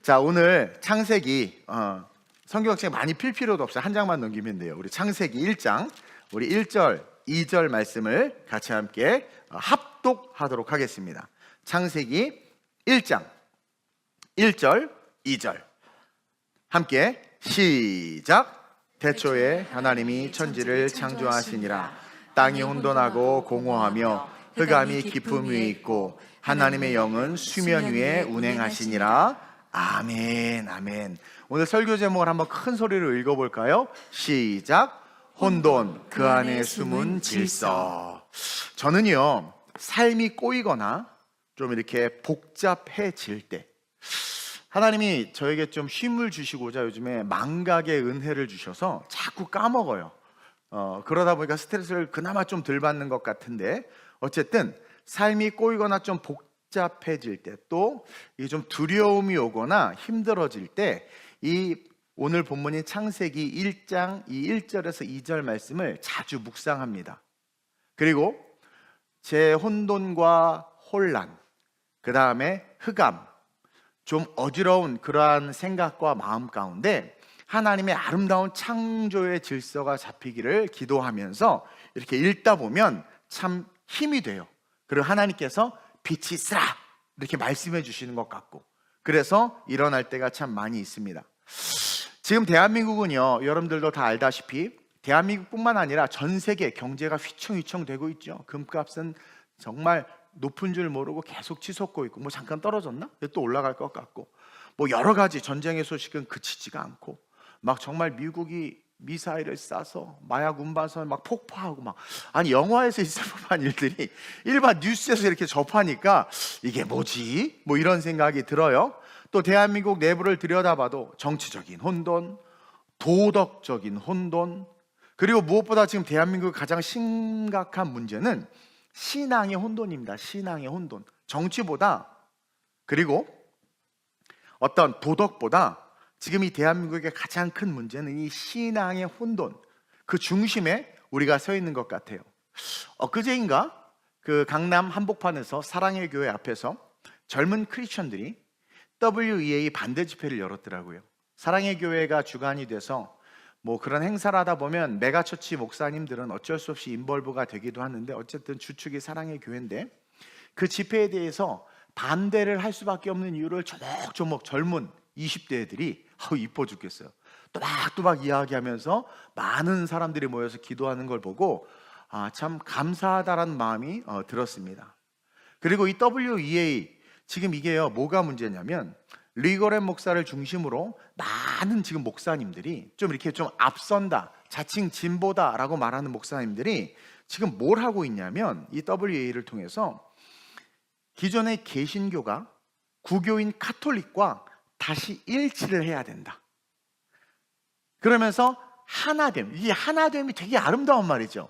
자, 오늘 창세기 성경책 많이 필 필요도 없어요. 한 장만 넘기면 돼요. 우리 창세기 1장 우리 1절, 2절 말씀을 같이 함께 합독하도록 하겠습니다. 창세기 1장 1절, 2절 함께 시작. 태초에 하나님이 천지를 창조하시니라. 땅이 혼돈하고 공허하며 흑암이 깊음 위에 있고 하나님의 영은 수면 위에 운행하시니라. 아멘, 아멘. 오늘 설교 제목을 한번 큰 소리로 읽어볼까요? 시작. 혼돈, 그 안에 숨은 질서. 저는요, 삶이 꼬이거나 좀 이렇게 복잡해질 때 하나님이 저에게 좀 쉼을 주시고자 요즘에 망각의 은혜를 주셔서 자꾸 까먹어요. 그러다 보니까 스트레스를 그나마 좀 덜 받는 것 같은데, 어쨌든 삶이 꼬이거나 좀 복잡해질 때, 또 이 좀 두려움이 오거나 힘들어질 때 이 오늘 본문인 창세기 1장 이 1절에서 2절 말씀을 자주 묵상합니다. 그리고 제 혼돈과 혼란, 그 다음에 흑암, 좀 어지러운 그러한 생각과 마음 가운데 하나님의 아름다운 창조의 질서가 잡히기를 기도하면서 이렇게 읽다 보면 참 힘이 돼요. 그리고 하나님께서 빛이 있으라 이렇게 말씀해 주시는 것 같고, 그래서 일어날 때가 참 많이 있습니다. 지금 대한민국은요, 여러분들도 다 알다시피 대한민국뿐만 아니라 전 세계 경제가 휘청휘청 되고 있죠. 금값은 정말 높은 줄 모르고 계속 치솟고 있고, 뭐 잠깐 떨어졌나? 또 올라갈 것 같고, 뭐 여러 가지 전쟁의 소식은 그치지가 않고, 막 정말 미국이 미사일을 쏴서 마약 운반선 막 폭파하고, 막 아니 영화에서 있을 법한 일들이 일반 뉴스에서 이렇게 접하니까 이게 뭐지? 뭐 이런 생각이 들어요. 또 대한민국 내부를 들여다봐도 정치적인 혼돈, 도덕적인 혼돈, 그리고 무엇보다 지금 대한민국의 가장 심각한 문제는 신앙의 혼돈입니다. 신앙의 혼돈. 정치보다, 그리고 어떤 도덕보다 지금 이 대한민국의 가장 큰 문제는 이 신앙의 혼돈, 그 중심에 우리가 서 있는 것 같아요. 엊그제인가 그 강남 한복판에서 사랑의 교회 앞에서 젊은 크리스천들이 WEA 반대 집회를 열었더라고요. 사랑의 교회가 주관이 돼서 뭐 그런 행사를 하다 보면 메가처치 목사님들은 어쩔 수 없이 인벌브가 되기도 하는데, 어쨌든 주축이 사랑의 교회인데, 그 집회에 대해서 반대를 할 수밖에 없는 이유를 조목조목 젊은 20대 애들이 이뻐 죽겠어요. 또박또박 이야기하면서 많은 사람들이 모여서 기도하는 걸 보고 참 감사하다라는 마음이 들었습니다. 그리고 이 WEA, 지금 이게요, 뭐가 문제냐면 리거렌 목사를 중심으로 많은 지금 목사님들이 좀 이렇게 좀 앞선다, 자칭 진보다라고 말하는 목사님들이 지금 뭘 하고 있냐면, 이 WEA를 통해서 기존의 개신교가 구교인 카톨릭과 다시 일치를 해야 된다. 그러면서 하나됨, 이 하나됨이 되게 아름다운 말이죠.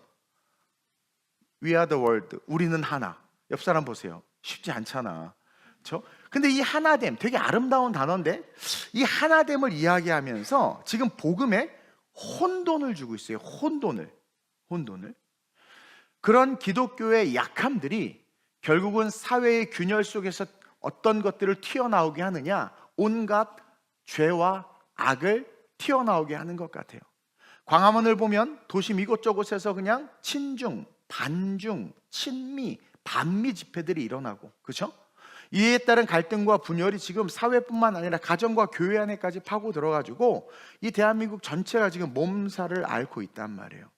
We are the world, 우리는 하나. 옆 사람 보세요. 쉽지 않잖아. 그렇죠? 근데 이 하나됨, 되게 아름다운 단어인데, 이 하나됨을 이야기하면서 지금 복음에 혼돈을 주고 있어요. 혼돈을. 그런 기독교의 약함들이 결국은 사회의 균열 속에서 어떤 것들을 튀어나오게 하느냐, 온갖 죄와 악을 튀어나오게 하는 것 같아요. 광화문을 보면 도심 이곳저곳에서 그냥 친중, 반중, 친미, 반미 집회들이 일어나고, 그렇죠? 이에 따른 갈등과 분열이 지금 사회뿐만 아니라 가정과 교회 안에까지 파고 들어가지고 이 대한민국 전체가 지금 몸살을 앓고 있단 말이에요.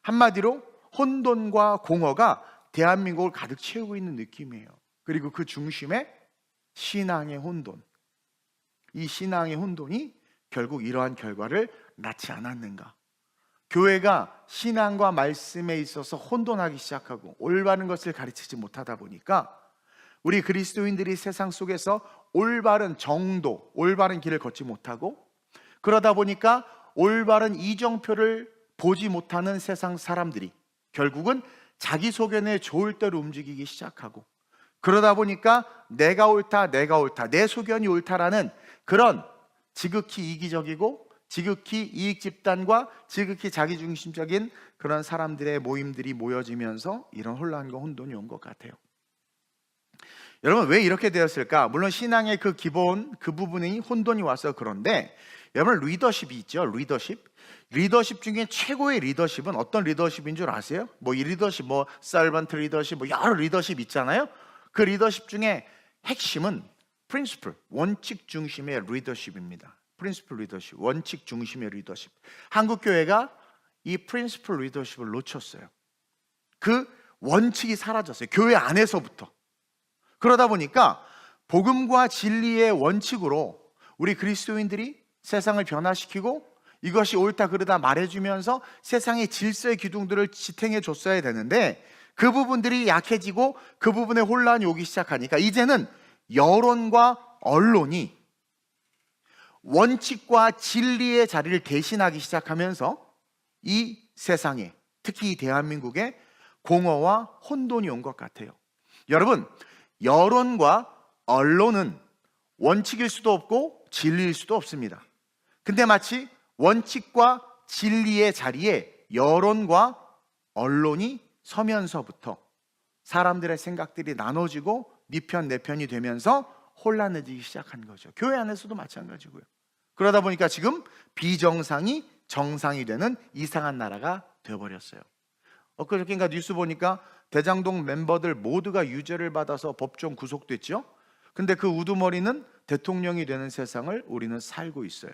한마디로 혼돈과 공허가 대한민국을 가득 채우고 있는 느낌이에요. 그리고 그 중심에 신앙의 혼돈, 이 신앙의 혼돈이 결국 이러한 결과를 낳지 않았는가. 교회가 신앙과 말씀에 있어서 혼돈하기 시작하고 올바른 것을 가르치지 못하다 보니까 우리 그리스도인들이 세상 속에서 올바른 정도, 올바른 길을 걷지 못하고, 그러다 보니까 올바른 이정표를 보지 못하는 세상 사람들이 결국은 자기 소견에 좋을 대로 움직이기 시작하고, 그러다 보니까 내가 옳다, 내 소견이 옳다라는 그런 지극히 이기적이고 지극히 이익 집단과 지극히 자기중심적인 그런 사람들의 모임들이 모여지면서 이런 혼란과 혼돈이 온 것 같아요. 여러분 왜 이렇게 되었을까? 물론 신앙의 그 기본 그 부분이 혼돈이 와서 그런데 여러분 리더십이 있죠. 리더십 중에 최고의 리더십은 어떤 리더십인 줄 아세요? 뭐 이 리더십, 뭐 서번트 리더십, 뭐 여러 리더십 있잖아요. 그 리더십 중에 핵심은 프린시플, 원칙 중심의 리더십입니다. 프린시플 리더십, 원칙 중심의 리더십. 한국 교회가 이 프린시플 리더십을 놓쳤어요. 그 원칙이 사라졌어요. 교회 안에서부터. 그러다 보니까 복음과 진리의 원칙으로 우리 그리스도인들이 세상을 변화시키고 이것이 옳다 그르다 말해주면서 세상의 질서의 기둥들을 지탱해 줬어야 되는데 그 부분들이 약해지고 그 부분에 혼란이 오기 시작하니까 이제는 여론과 언론이 원칙과 진리의 자리를 대신하기 시작하면서 이 세상에, 특히 이 대한민국에 공허와 혼돈이 온 것 같아요. 여러분, 여론과 언론은 원칙일 수도 없고 진리일 수도 없습니다. 근데 마치 원칙과 진리의 자리에 여론과 언론이 서면서부터 사람들의 생각들이 나눠지고 네 편 내 편이 되면서 혼란해지기 시작한 거죠. 교회 안에서도 마찬가지고요. 그러다 보니까 지금 비정상이 정상이 되는 이상한 나라가 되어버렸어요. 엊그저께인가 뉴스 보니까 대장동 멤버들 모두가 유죄를 받아서 법정 구속됐죠. 근데 그 우두머리는 대통령이 되는 세상을 우리는 살고 있어요.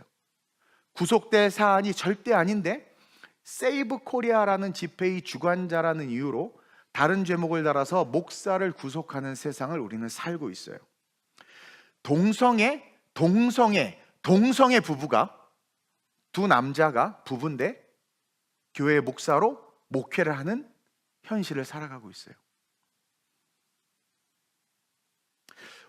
구속될 사안이 절대 아닌데 세이브 코리아라는 집회의 주관자라는 이유로 다른 제목을 달아서 목사를 구속하는 세상을 우리는 살고 있어요. 동성애 부부가, 두 남자가 부부인데 교회 목사로 목회를 하는 현실을 살아가고 있어요.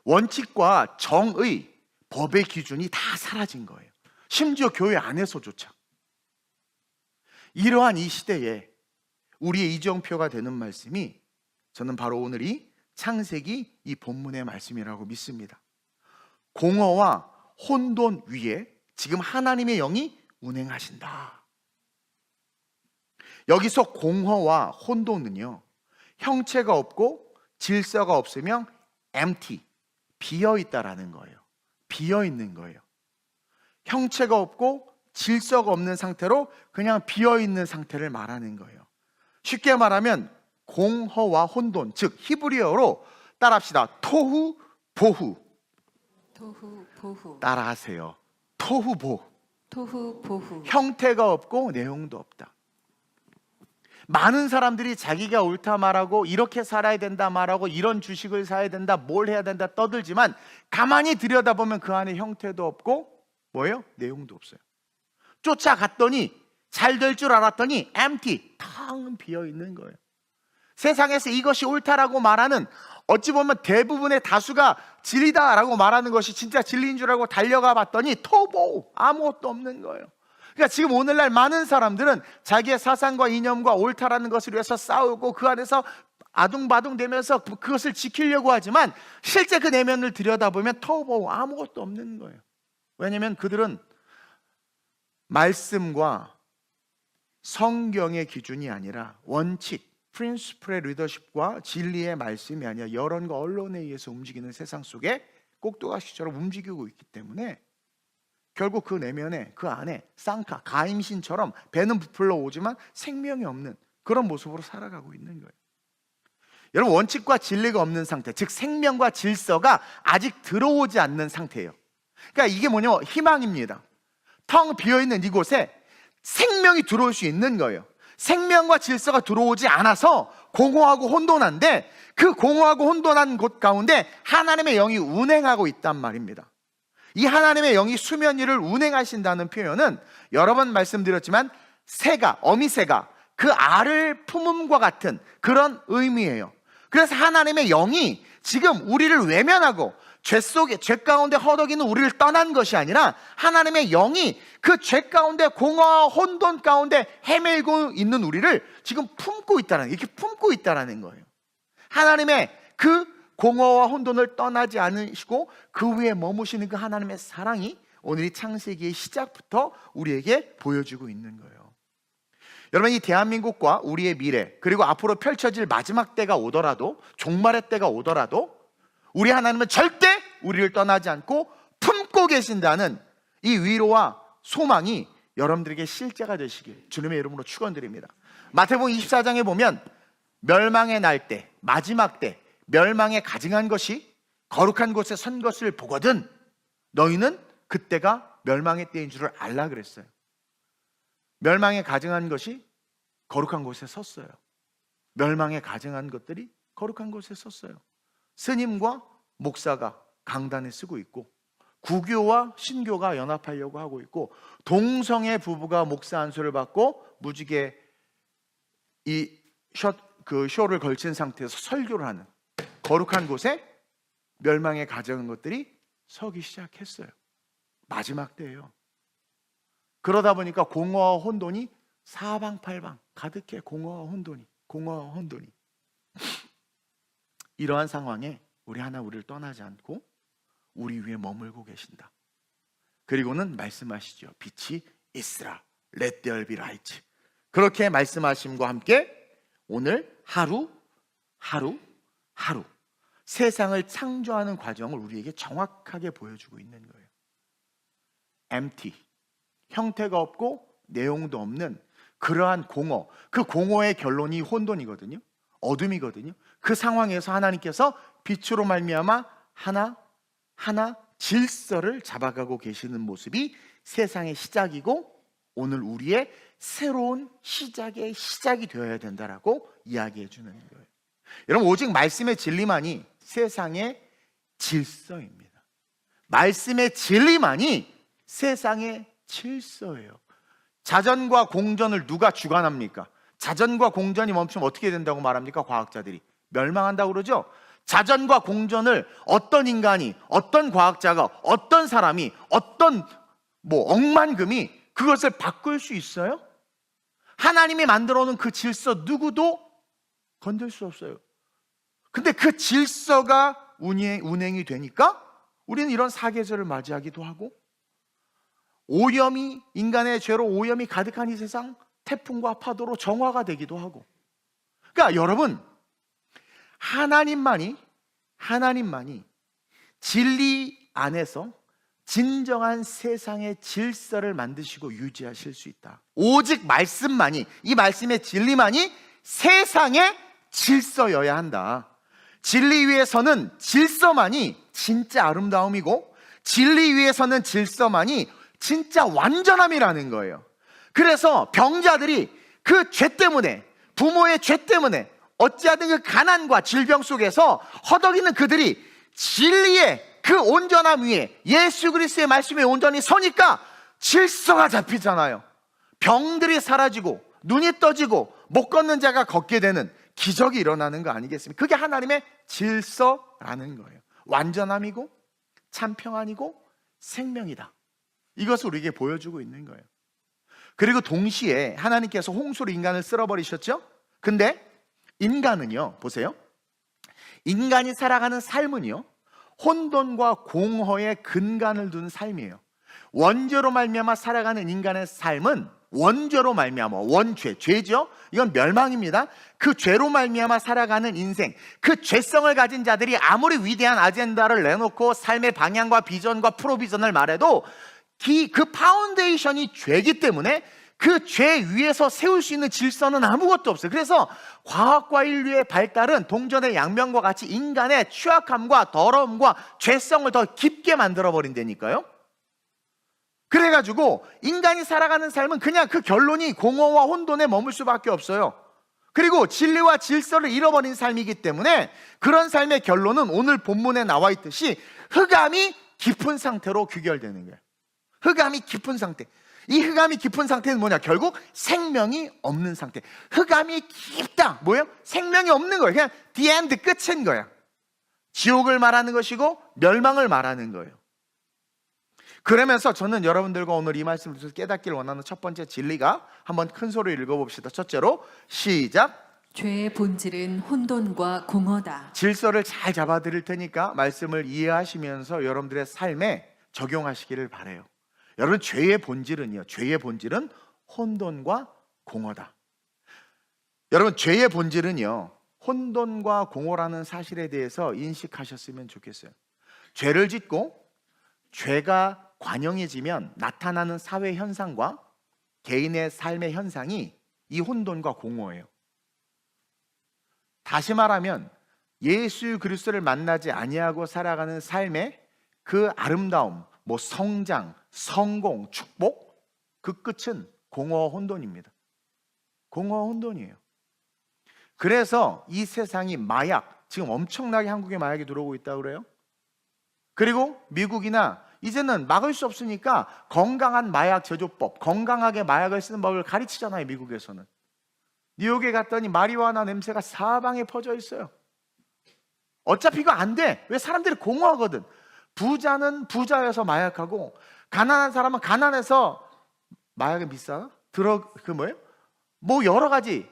원칙과 정의, 법의 기준이 다 사라진 거예요. 심지어 교회 안에서조차. 이러한 이 시대에 우리의 이정표가 되는 말씀이 저는 바로 오늘 이 창세기 이 본문의 말씀이라고 믿습니다. 공허와 혼돈 위에 지금 하나님의 영이 운행하신다. 여기서 공허와 혼돈은요, 형체가 없고 질서가 없으면 empty, 비어있다라는 거예요. 비어있는 거예요. 형체가 없고 질서가 없는 상태로 그냥 비어있는 상태를 말하는 거예요. 쉽게 말하면 공허와 혼돈, 즉 히브리어로 따라합시다. 토후 보후. 토후 보후. 따라하세요. 토후 보후. 토후 보후. 형태가 없고 내용도 없다. 많은 사람들이 자기가 옳다 말하고 이렇게 살아야 된다 말하고 이런 주식을 사야 된다, 뭘 해야 된다 떠들지만 가만히 들여다보면 그 안에 형태도 없고 뭐예요? 내용도 없어요. 쫓아갔더니 잘 될 줄 알았더니 empty, 텅 비어 있는 거예요. 세상에서 이것이 옳다라고 말하는, 어찌 보면 대부분의 다수가 진리다라고 말하는 것이 진짜 진리인 줄 알고 달려가 봤더니 토보, 아무것도 없는 거예요. 그러니까 지금 오늘날 많은 사람들은 자기의 사상과 이념과 옳다라는 것을 위해서 싸우고 그 안에서 아둥바둥 되면서 그것을 지키려고 하지만 실제 그 내면을 들여다보면 토보, 아무것도 없는 거예요. 왜냐하면 그들은 말씀과 성경의 기준이 아니라 원칙, 프린시플의 리더십과 진리의 말씀이 아니라 여론과 언론에 의해서 움직이는 세상 속에 꼭두가시처럼 움직이고 있기 때문에 결국 그 내면에, 그 안에 쌍카, 가임신처럼 배는 부풀러 오지만 생명이 없는 그런 모습으로 살아가고 있는 거예요. 여러분, 원칙과 진리가 없는 상태, 즉 생명과 질서가 아직 들어오지 않는 상태예요. 그러니까 이게 뭐냐면 희망입니다. 텅 비어있는 이곳에 생명이 들어올 수 있는 거예요. 생명과 질서가 들어오지 않아서 공허하고 혼돈한데 그 공허하고 혼돈한 곳 가운데 하나님의 영이 운행하고 있단 말입니다. 이 하나님의 영이 수면 위를 운행하신다는 표현은 여러 번 말씀드렸지만 새가, 어미새가 그 알을 품음과 같은 그런 의미예요. 그래서 하나님의 영이 지금 우리를 외면하고 죄 속에, 죄 가운데 허덕이는 우리를 떠난 것이 아니라 하나님의 영이 그 죄 가운데 공허와 혼돈 가운데 헤매고 있는 우리를 지금 품고 있다는, 이렇게 품고 있다는 거예요. 하나님의 그 공허와 혼돈을 떠나지 않으시고 그 위에 머무시는 그 하나님의 사랑이 오늘 이 창세기의 시작부터 우리에게 보여주고 있는 거예요. 여러분, 이 대한민국과 우리의 미래, 그리고 앞으로 펼쳐질 마지막 때가 오더라도, 종말의 때가 오더라도 우리 하나님은 절대 우리를 떠나지 않고 품고 계신다는 이 위로와 소망이 여러분들에게 실제가 되시길 주님의 이름으로 축원드립니다. 마태복음 24장에 보면 멸망의 날 때, 마지막 때 멸망에 가증한 것이 거룩한 곳에 선 것을 보거든 너희는 그때가 멸망의 때인 줄을 알라 그랬어요. 멸망에 가증한 것이 거룩한 곳에 섰어요. 멸망에 가증한 것들이 거룩한 곳에 섰어요. 스님과 목사가 강단에 쓰고 있고, 구교와 신교가 연합하려고 하고 있고, 동성애 부부가 목사 안수를 받고 무지개 그 쇼를 걸친 상태에서 설교를 하는 거룩한 곳에 멸망에 가증한 것들이 서기 시작했어요. 마지막 때예요. 그러다 보니까 공허와 혼돈이 사방팔방 가득해. 공허와 혼돈이. 이러한 상황에 우리 하나 우리를 떠나지 않고 우리 위에 머물고 계신다. 그리고는 말씀하시죠. 빛이 있으라. Let there be light. 그렇게 말씀하심과 함께 오늘 하루 세상을 창조하는 과정을 우리에게 정확하게 보여주고 있는 거예요. empty, 형태가 없고 내용도 없는 그러한 공허, 그 공허의 결론이 혼돈이거든요. 어둠이거든요. 그 상황에서 하나님께서 빛으로 말미암아 하나 질서를 잡아가고 계시는 모습이 세상의 시작이고 오늘 우리의 새로운 시작의 시작이 되어야 된다라고 이야기해 주는 거예요. 여러분, 오직 말씀의 진리만이 세상의 질서입니다. 말씀의 진리만이 세상의 질서예요. 자전과 공전을 누가 주관합니까? 자전과 공전이 멈추면 어떻게 된다고 말합니까? 과학자들이 멸망한다고 그러죠. 자전과 공전을 어떤 인간이, 어떤 과학자가, 어떤 사람이, 어떤 억만금이 그것을 바꿀 수 있어요? 하나님이 만들어 놓은 그 질서 누구도 건들 수 없어요. 근데 그 질서가 운행이 되니까 우리는 이런 사계절을 맞이하기도 하고, 오염이, 인간의 죄로 오염이 가득한 이 세상 태풍과 파도로 정화가 되기도 하고. 그러니까 여러분, 하나님만이 진리 안에서 진정한 세상의 질서를 만드시고 유지하실 수 있다. 오직 말씀만이, 이 말씀의 진리만이 세상의 질서여야 한다. 진리 위에서는 질서만이 진짜 아름다움이고, 진리 위에서는 질서만이 진짜 완전함이라는 거예요. 그래서 병자들이 그 죄 때문에, 부모의 죄 때문에 어찌하든 그 가난과 질병 속에서 허덕이는 그들이 진리의 그 온전함 위에, 예수 그리스도의 말씀에 온전히 서니까 질서가 잡히잖아요. 병들이 사라지고 눈이 떠지고 못 걷는 자가 걷게 되는 기적이 일어나는 거 아니겠습니까? 그게 하나님의 질서라는 거예요. 완전함이고 참 평안이고 생명이다. 이것을 우리에게 보여주고 있는 거예요. 그리고 동시에 하나님께서 홍수로 인간을 쓸어버리셨죠? 근데 인간은요, 보세요. 인간이 살아가는 삶은요, 혼돈과 공허의 근간을 둔 삶이에요. 원죄로 말미암아 살아가는 인간의 삶은 원죄로 말미암아, 원죄, 죄죠? 이건 멸망입니다. 그 죄로 말미암아 살아가는 인생, 그 죄성을 가진 자들이 아무리 위대한 아젠다를 내놓고 삶의 방향과 비전과 프로비전을 말해도 그 파운데이션이 죄이기 때문에 그 죄 위에서 세울 수 있는 질서는 아무것도 없어요. 그래서 과학과 인류의 발달은 동전의 양면과 같이 인간의 취약함과 더러움과 죄성을 더 깊게 만들어버린다니까요. 그래가지고 인간이 살아가는 삶은 그냥 그 결론이 공허와 혼돈에 머물 수밖에 없어요. 그리고 진리와 질서를 잃어버린 삶이기 때문에 그런 삶의 결론은 오늘 본문에 나와 있듯이 흑암이 깊은 상태로 귀결되는 거예요. 흑암이 깊은 상태. 이 흑암이 깊은 상태는 뭐냐? 결국 생명이 없는 상태. 흑암이 깊다. 뭐예요? 생명이 없는 거예요. 그냥 the end, 끝인 거야. 지옥을 말하는 것이고 멸망을 말하는 거예요. 그러면서 저는 여러분들과 오늘 이 말씀을 통해서 깨닫기를 원하는 첫 번째 진리가, 한번 큰 소리로 읽어봅시다. 첫째로 시작. 죄의 본질은 혼돈과 공허다. 질서를 잘 잡아드릴 테니까 말씀을 이해하시면서 여러분들의 삶에 적용하시기를 바라요. 여러분, 죄의 본질은요, 죄의 본질은 혼돈과 공허다. 여러분, 죄의 본질은요, 혼돈과 공허라는 사실에 대해서 인식하셨으면 좋겠어요. 죄를 짓고 죄가 관영해지면 나타나는 사회 현상과 개인의 삶의 현상이 이 혼돈과 공허예요. 다시 말하면 예수 그리스도를 만나지 아니하고 살아가는 삶의 그 아름다움, 성장, 성공, 축복, 그 끝은 공허 혼돈입니다. 공허 혼돈이에요. 그래서 이 세상이 마약, 지금 엄청나게 한국에 마약이 들어오고 있다고 그래요. 그리고 미국이나 이제는 막을 수 없으니까 건강한 마약 제조법, 건강하게 마약을 쓰는 법을 가르치잖아요. 미국에서는. 뉴욕에 갔더니 마리화나 냄새가 사방에 퍼져 있어요. 어차피 이거 안 돼. 왜? 사람들이 공허하거든. 부자는 부자여서 마약하고 가난한 사람은 가난해서 마약은 비싸? 여러 가지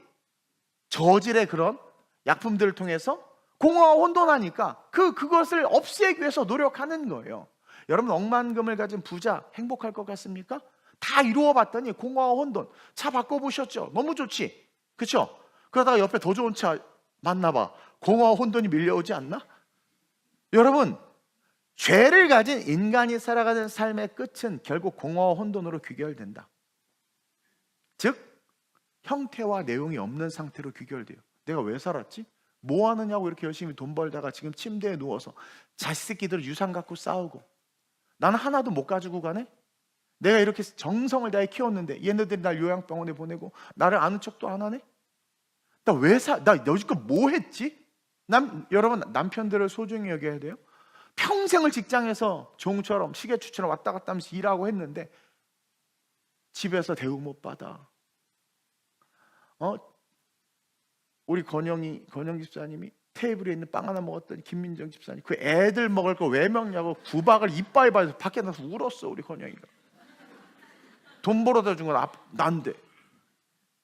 저질의 그런 약품들을 통해서 공허와 혼돈하니까 그것을 없애기 위해서 노력하는 거예요. 여러분, 억만금을 가진 부자 행복할 것 같습니까? 다 이루어 봤더니 공허와 혼돈. 차 바꿔보셨죠? 너무 좋지, 그렇죠? 그러다가 옆에 더 좋은 차 만나봐. 공허와 혼돈이 밀려오지 않나? 여러분, 죄를 가진 인간이 살아가는 삶의 끝은 결국 공허와 혼돈으로 귀결된다. 즉 형태와 내용이 없는 상태로 귀결돼요. 내가 왜 살았지? 뭐 하느냐고 이렇게 열심히 돈 벌다가 지금 침대에 누워서 자식 새끼들 유산 갖고 싸우고, 나는 하나도 못 가지고 가네? 내가 이렇게 정성을 다해 키웠는데 얘네들이 날 요양병원에 보내고 나를 아는 척도 안 하네? 나 여지껏 뭐 했지? 여러분, 남편들을 소중히 여겨야 돼요. 평생을 직장에서 종처럼 시계추처럼 왔다 갔다 하면서 일하고 했는데 집에서 대우 못 받아. 우리 건영 집사님이 테이블에 있는 빵 하나 먹었더니 김민정 집사님 그 애들 먹을 거 왜 먹냐고 구박을 이빨 봐서 밖에 나서 울었어. 우리 건영이가 돈 벌어다 준 건 난데,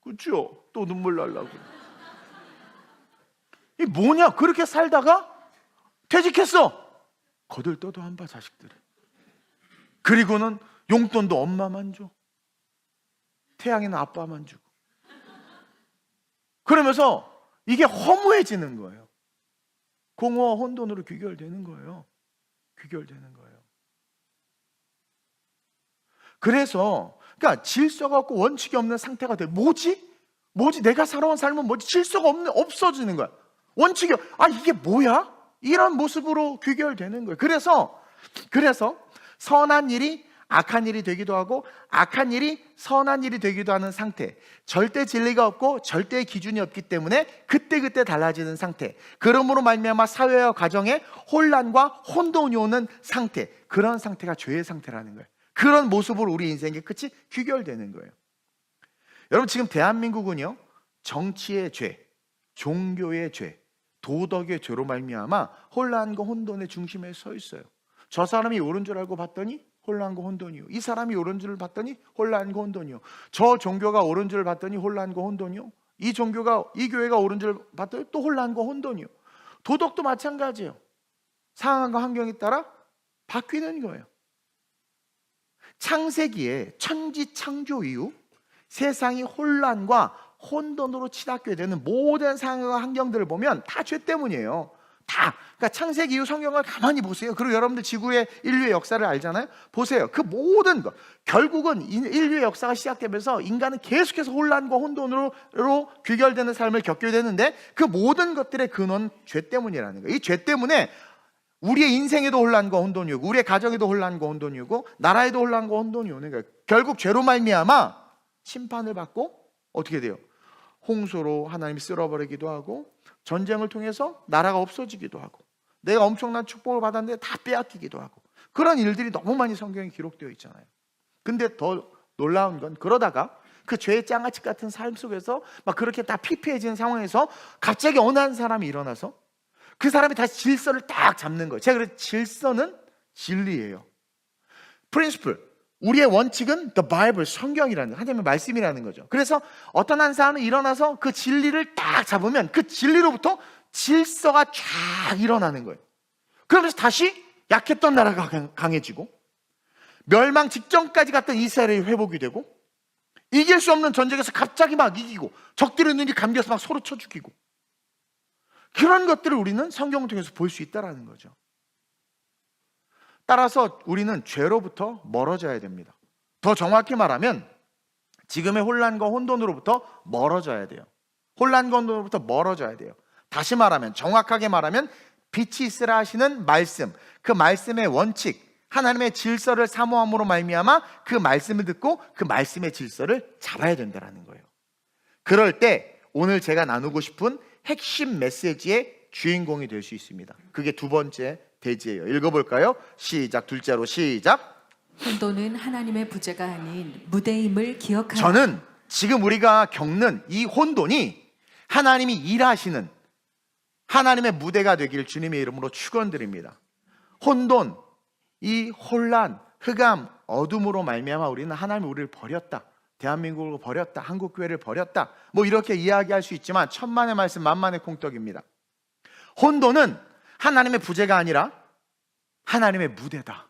그렇죠? 또 눈물 날라고. 이 뭐냐? 그렇게 살다가 퇴직했어. 거들떠도 안 봐, 자식들을. 그리고는 용돈도 엄마만 줘. 태양이는 아빠만 주고. 그러면서 이게 허무해지는 거예요. 공허와 혼돈으로 귀결되는 거예요. 귀결되는 거예요. 그래서 그러니까 질서가 없고 원칙이 없는 상태가 돼. 뭐지? 내가 살아온 삶은 뭐지? 질서가 없어지는 거야. 원칙이 이게 뭐야? 이런 모습으로 귀결되는 거예요. 그래서 선한 일이 악한 일이 되기도 하고 악한 일이 선한 일이 되기도 하는 상태, 절대 진리가 없고 절대 기준이 없기 때문에 그때그때 달라지는 상태, 그러므로 말미암아 사회와 가정에 혼란과 혼돈이 오는 상태, 그런 상태가 죄의 상태라는 거예요. 그런 모습으로 우리 인생의 끝이 귀결되는 거예요. 여러분, 지금 대한민국은요, 정치의 죄, 종교의 죄, 도덕의 죄로 말미암아 혼란과 혼돈의 중심에 서 있어요. 저 사람이 옳은 줄 알고 봤더니 혼란과 혼돈이요. 이 사람이 옳은 줄 봤더니 혼란과 혼돈이요. 저 종교가 옳은 줄 봤더니 혼란과 혼돈이요. 이 교회가 옳은 줄 봤더니 또 혼란과 혼돈이요. 도덕도 마찬가지예요. 상황과 환경에 따라 바뀌는 거예요. 창세기에 천지 창조 이후 세상이 혼란과 혼돈으로 치닫게 되는 모든 상황과 환경들을 보면 다 죄 때문이에요. 다. 그러니까 창세기 이후 성경을 가만히 보세요. 그리고 여러분들 지구의 인류의 역사를 알잖아요. 보세요. 그 모든 것, 결국은 인류의 역사가 시작되면서 인간은 계속해서 혼란과 혼돈으로 귀결되는 삶을 겪게 되는데 그 모든 것들의 근원 죄 때문이라는 거예요. 이 죄 때문에 우리의 인생에도 혼란과 혼돈이 오고 우리의 가정에도 혼란과 혼돈이 오고 나라에도 혼란과 혼돈이 오는 거예요. 결국 죄로 말미암아 심판을 받고 어떻게 돼요? 홍수로 하나님이 쓸어버리기도 하고 전쟁을 통해서 나라가 없어지기도 하고 내가 엄청난 축복을 받았는데 다 빼앗기기도 하고 그런 일들이 너무 많이 성경에 기록되어 있잖아요. 근데 더 놀라운 건 그러다가 그 죄의 장아찌 같은 삶 속에서 막 그렇게 다 피폐해진 상황에서 갑자기 어느 한 사람이 일어나서 그 사람이 다시 질서를 딱 잡는 거예요. 제가 그래서 질서는 진리예요. 프린시플. 우리의 원칙은 the Bible, 성경이라는 하나님의 말씀이라는 거죠. 그래서 어떤 한 사람은 일어나서 그 진리를 딱 잡으면 그 진리로부터 질서가 쫙 일어나는 거예요. 그러면서 다시 약했던 나라가 강해지고 멸망 직전까지 갔던 이스라엘이 회복이 되고 이길 수 없는 전쟁에서 갑자기 막 이기고 적들의 눈이 감겨서 막 서로 쳐 죽이고 그런 것들을 우리는 성경을 통해서 볼 수 있다는 거죠. 따라서 우리는 죄로부터 멀어져야 됩니다. 더 정확히 말하면 지금의 혼란과 혼돈으로부터 멀어져야 돼요. 혼란과 혼돈으로부터 멀어져야 돼요. 다시 말하면, 정확하게 말하면 빛이 있으라 하시는 말씀, 그 말씀의 원칙, 하나님의 질서를 사모함으로 말미암아 그 말씀을 듣고 그 말씀의 질서를 잡아야 된다는 거예요. 그럴 때 오늘 제가 나누고 싶은 핵심 메시지의 주인공이 될 수 있습니다. 그게 두 번째 대지예요. 읽어볼까요? 시작. 둘째로 시작. 혼돈은 하나님의 부재가 아닌 무대임을 기억하라. 저는 지금 우리가 겪는 이 혼돈이 하나님이 일하시는 하나님의 무대가 되길 주님의 이름으로 축원드립니다. 혼돈, 이 혼란, 흑암, 어둠으로 말미암아 우리는 하나님이 우리를 버렸다, 대한민국을 버렸다, 한국교회를 버렸다, 뭐 이렇게 이야기할 수 있지만 천만의 말씀 만만의 콩떡입니다. 혼돈은 하나님의 부재가 아니라 하나님의 무대다.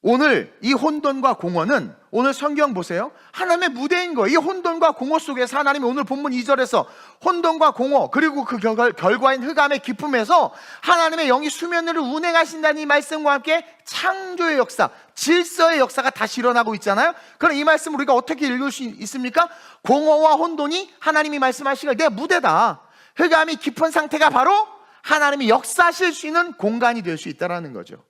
오늘 이 혼돈과 공허는, 오늘 성경 보세요, 하나님의 무대인 거예요. 이 혼돈과 공허 속에서 하나님이 오늘 본문 2절에서 혼돈과 공허, 그리고 그 결과인 흑암의 기쁨에서 하나님의 영이 수면 위를 운행하신다는 이 말씀과 함께 창조의 역사, 질서의 역사가 다시 일어나고 있잖아요. 그럼 이 말씀을 우리가 어떻게 읽을 수 있습니까? 공허와 혼돈이 하나님이 말씀하시길 내 무대다. 흑암이 깊은 상태가 바로 하나님이 역사하실 수 있는 공간이 될 수 있다는 거죠.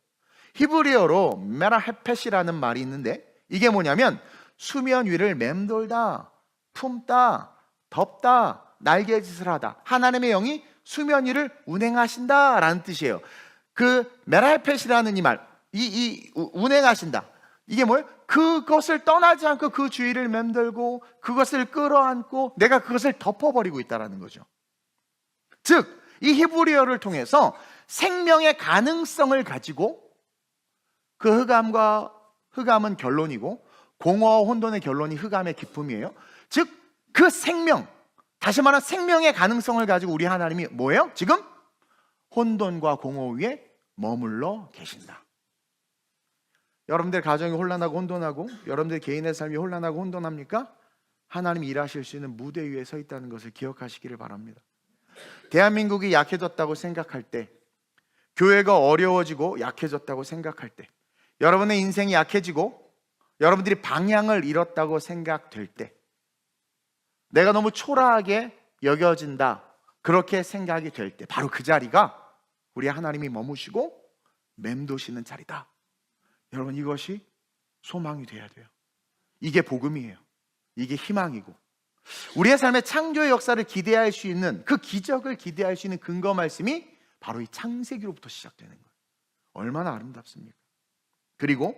히브리어로 메라헤펫이라는 말이 있는데, 이게 뭐냐면 수면 위를 맴돌다, 품다, 덮다, 날개짓을 하다, 하나님의 영이 수면 위를 운행하신다 라는 뜻이에요. 그 메라헤펫이라는 이 말, 운행하신다, 이게 뭐예요? 그것을 떠나지 않고 그 주위를 맴돌고 그것을 끌어안고 내가 그것을 덮어버리고 있다는 거죠. 즉, 이 히브리어를 통해서 생명의 가능성을 가지고, 그 흑암은 결론이고 공허와 혼돈의 결론이 흑암의 기쁨이에요. 즉, 그 생명, 다시 말하면 생명의 가능성을 가지고 우리 하나님이 뭐예요? 지금 혼돈과 공허 위에 머물러 계신다. 여러분들 가정이 혼란하고 혼돈하고, 여러분들 개인의 삶이 혼란하고 혼돈합니까? 하나님이 일하실 수 있는 무대 위에 서 있다는 것을 기억하시기를 바랍니다. 대한민국이 약해졌다고 생각할 때, 교회가 어려워지고 약해졌다고 생각할 때, 여러분의 인생이 약해지고 여러분들이 방향을 잃었다고 생각될 때, 내가 너무 초라하게 여겨진다, 그렇게 생각이 될 때, 바로 그 자리가 우리 하나님이 머무시고 맴도시는 자리다. 여러분, 이것이 소망이 돼야 돼요. 이게 복음이에요. 이게 희망이고, 우리의 삶의 창조의 역사를 기대할 수 있는, 그 기적을 기대할 수 있는 근거 말씀이 바로 이 창세기로부터 시작되는 거예요. 얼마나 아름답습니까? 그리고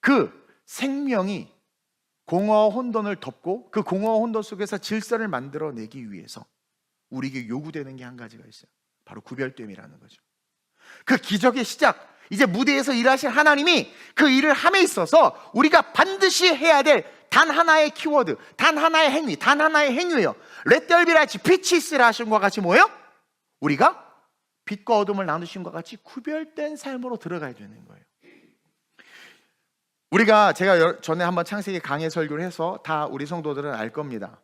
그 생명이 공허와 혼돈을 덮고 그 공허와 혼돈 속에서 질서를 만들어내기 위해서 우리에게 요구되는 게 한 가지가 있어요. 바로 구별됨이라는 거죠. 그 기적의 시작, 이제 무대에서 일하실 하나님이 그 일을 함에 있어서 우리가 반드시 해야 될 단 하나의 키워드, 단 하나의 행위, 단 하나의 행위예요. Let there be light, 빛이 있으라 하신 것과 같이 뭐예요? 우리가 빛과 어둠을 나누신 것과 같이 구별된 삶으로 들어가야 되는 거예요. 제가 전에 한번 창세기 강해 설교를 해서 다 우리 성도들은 알 겁니다.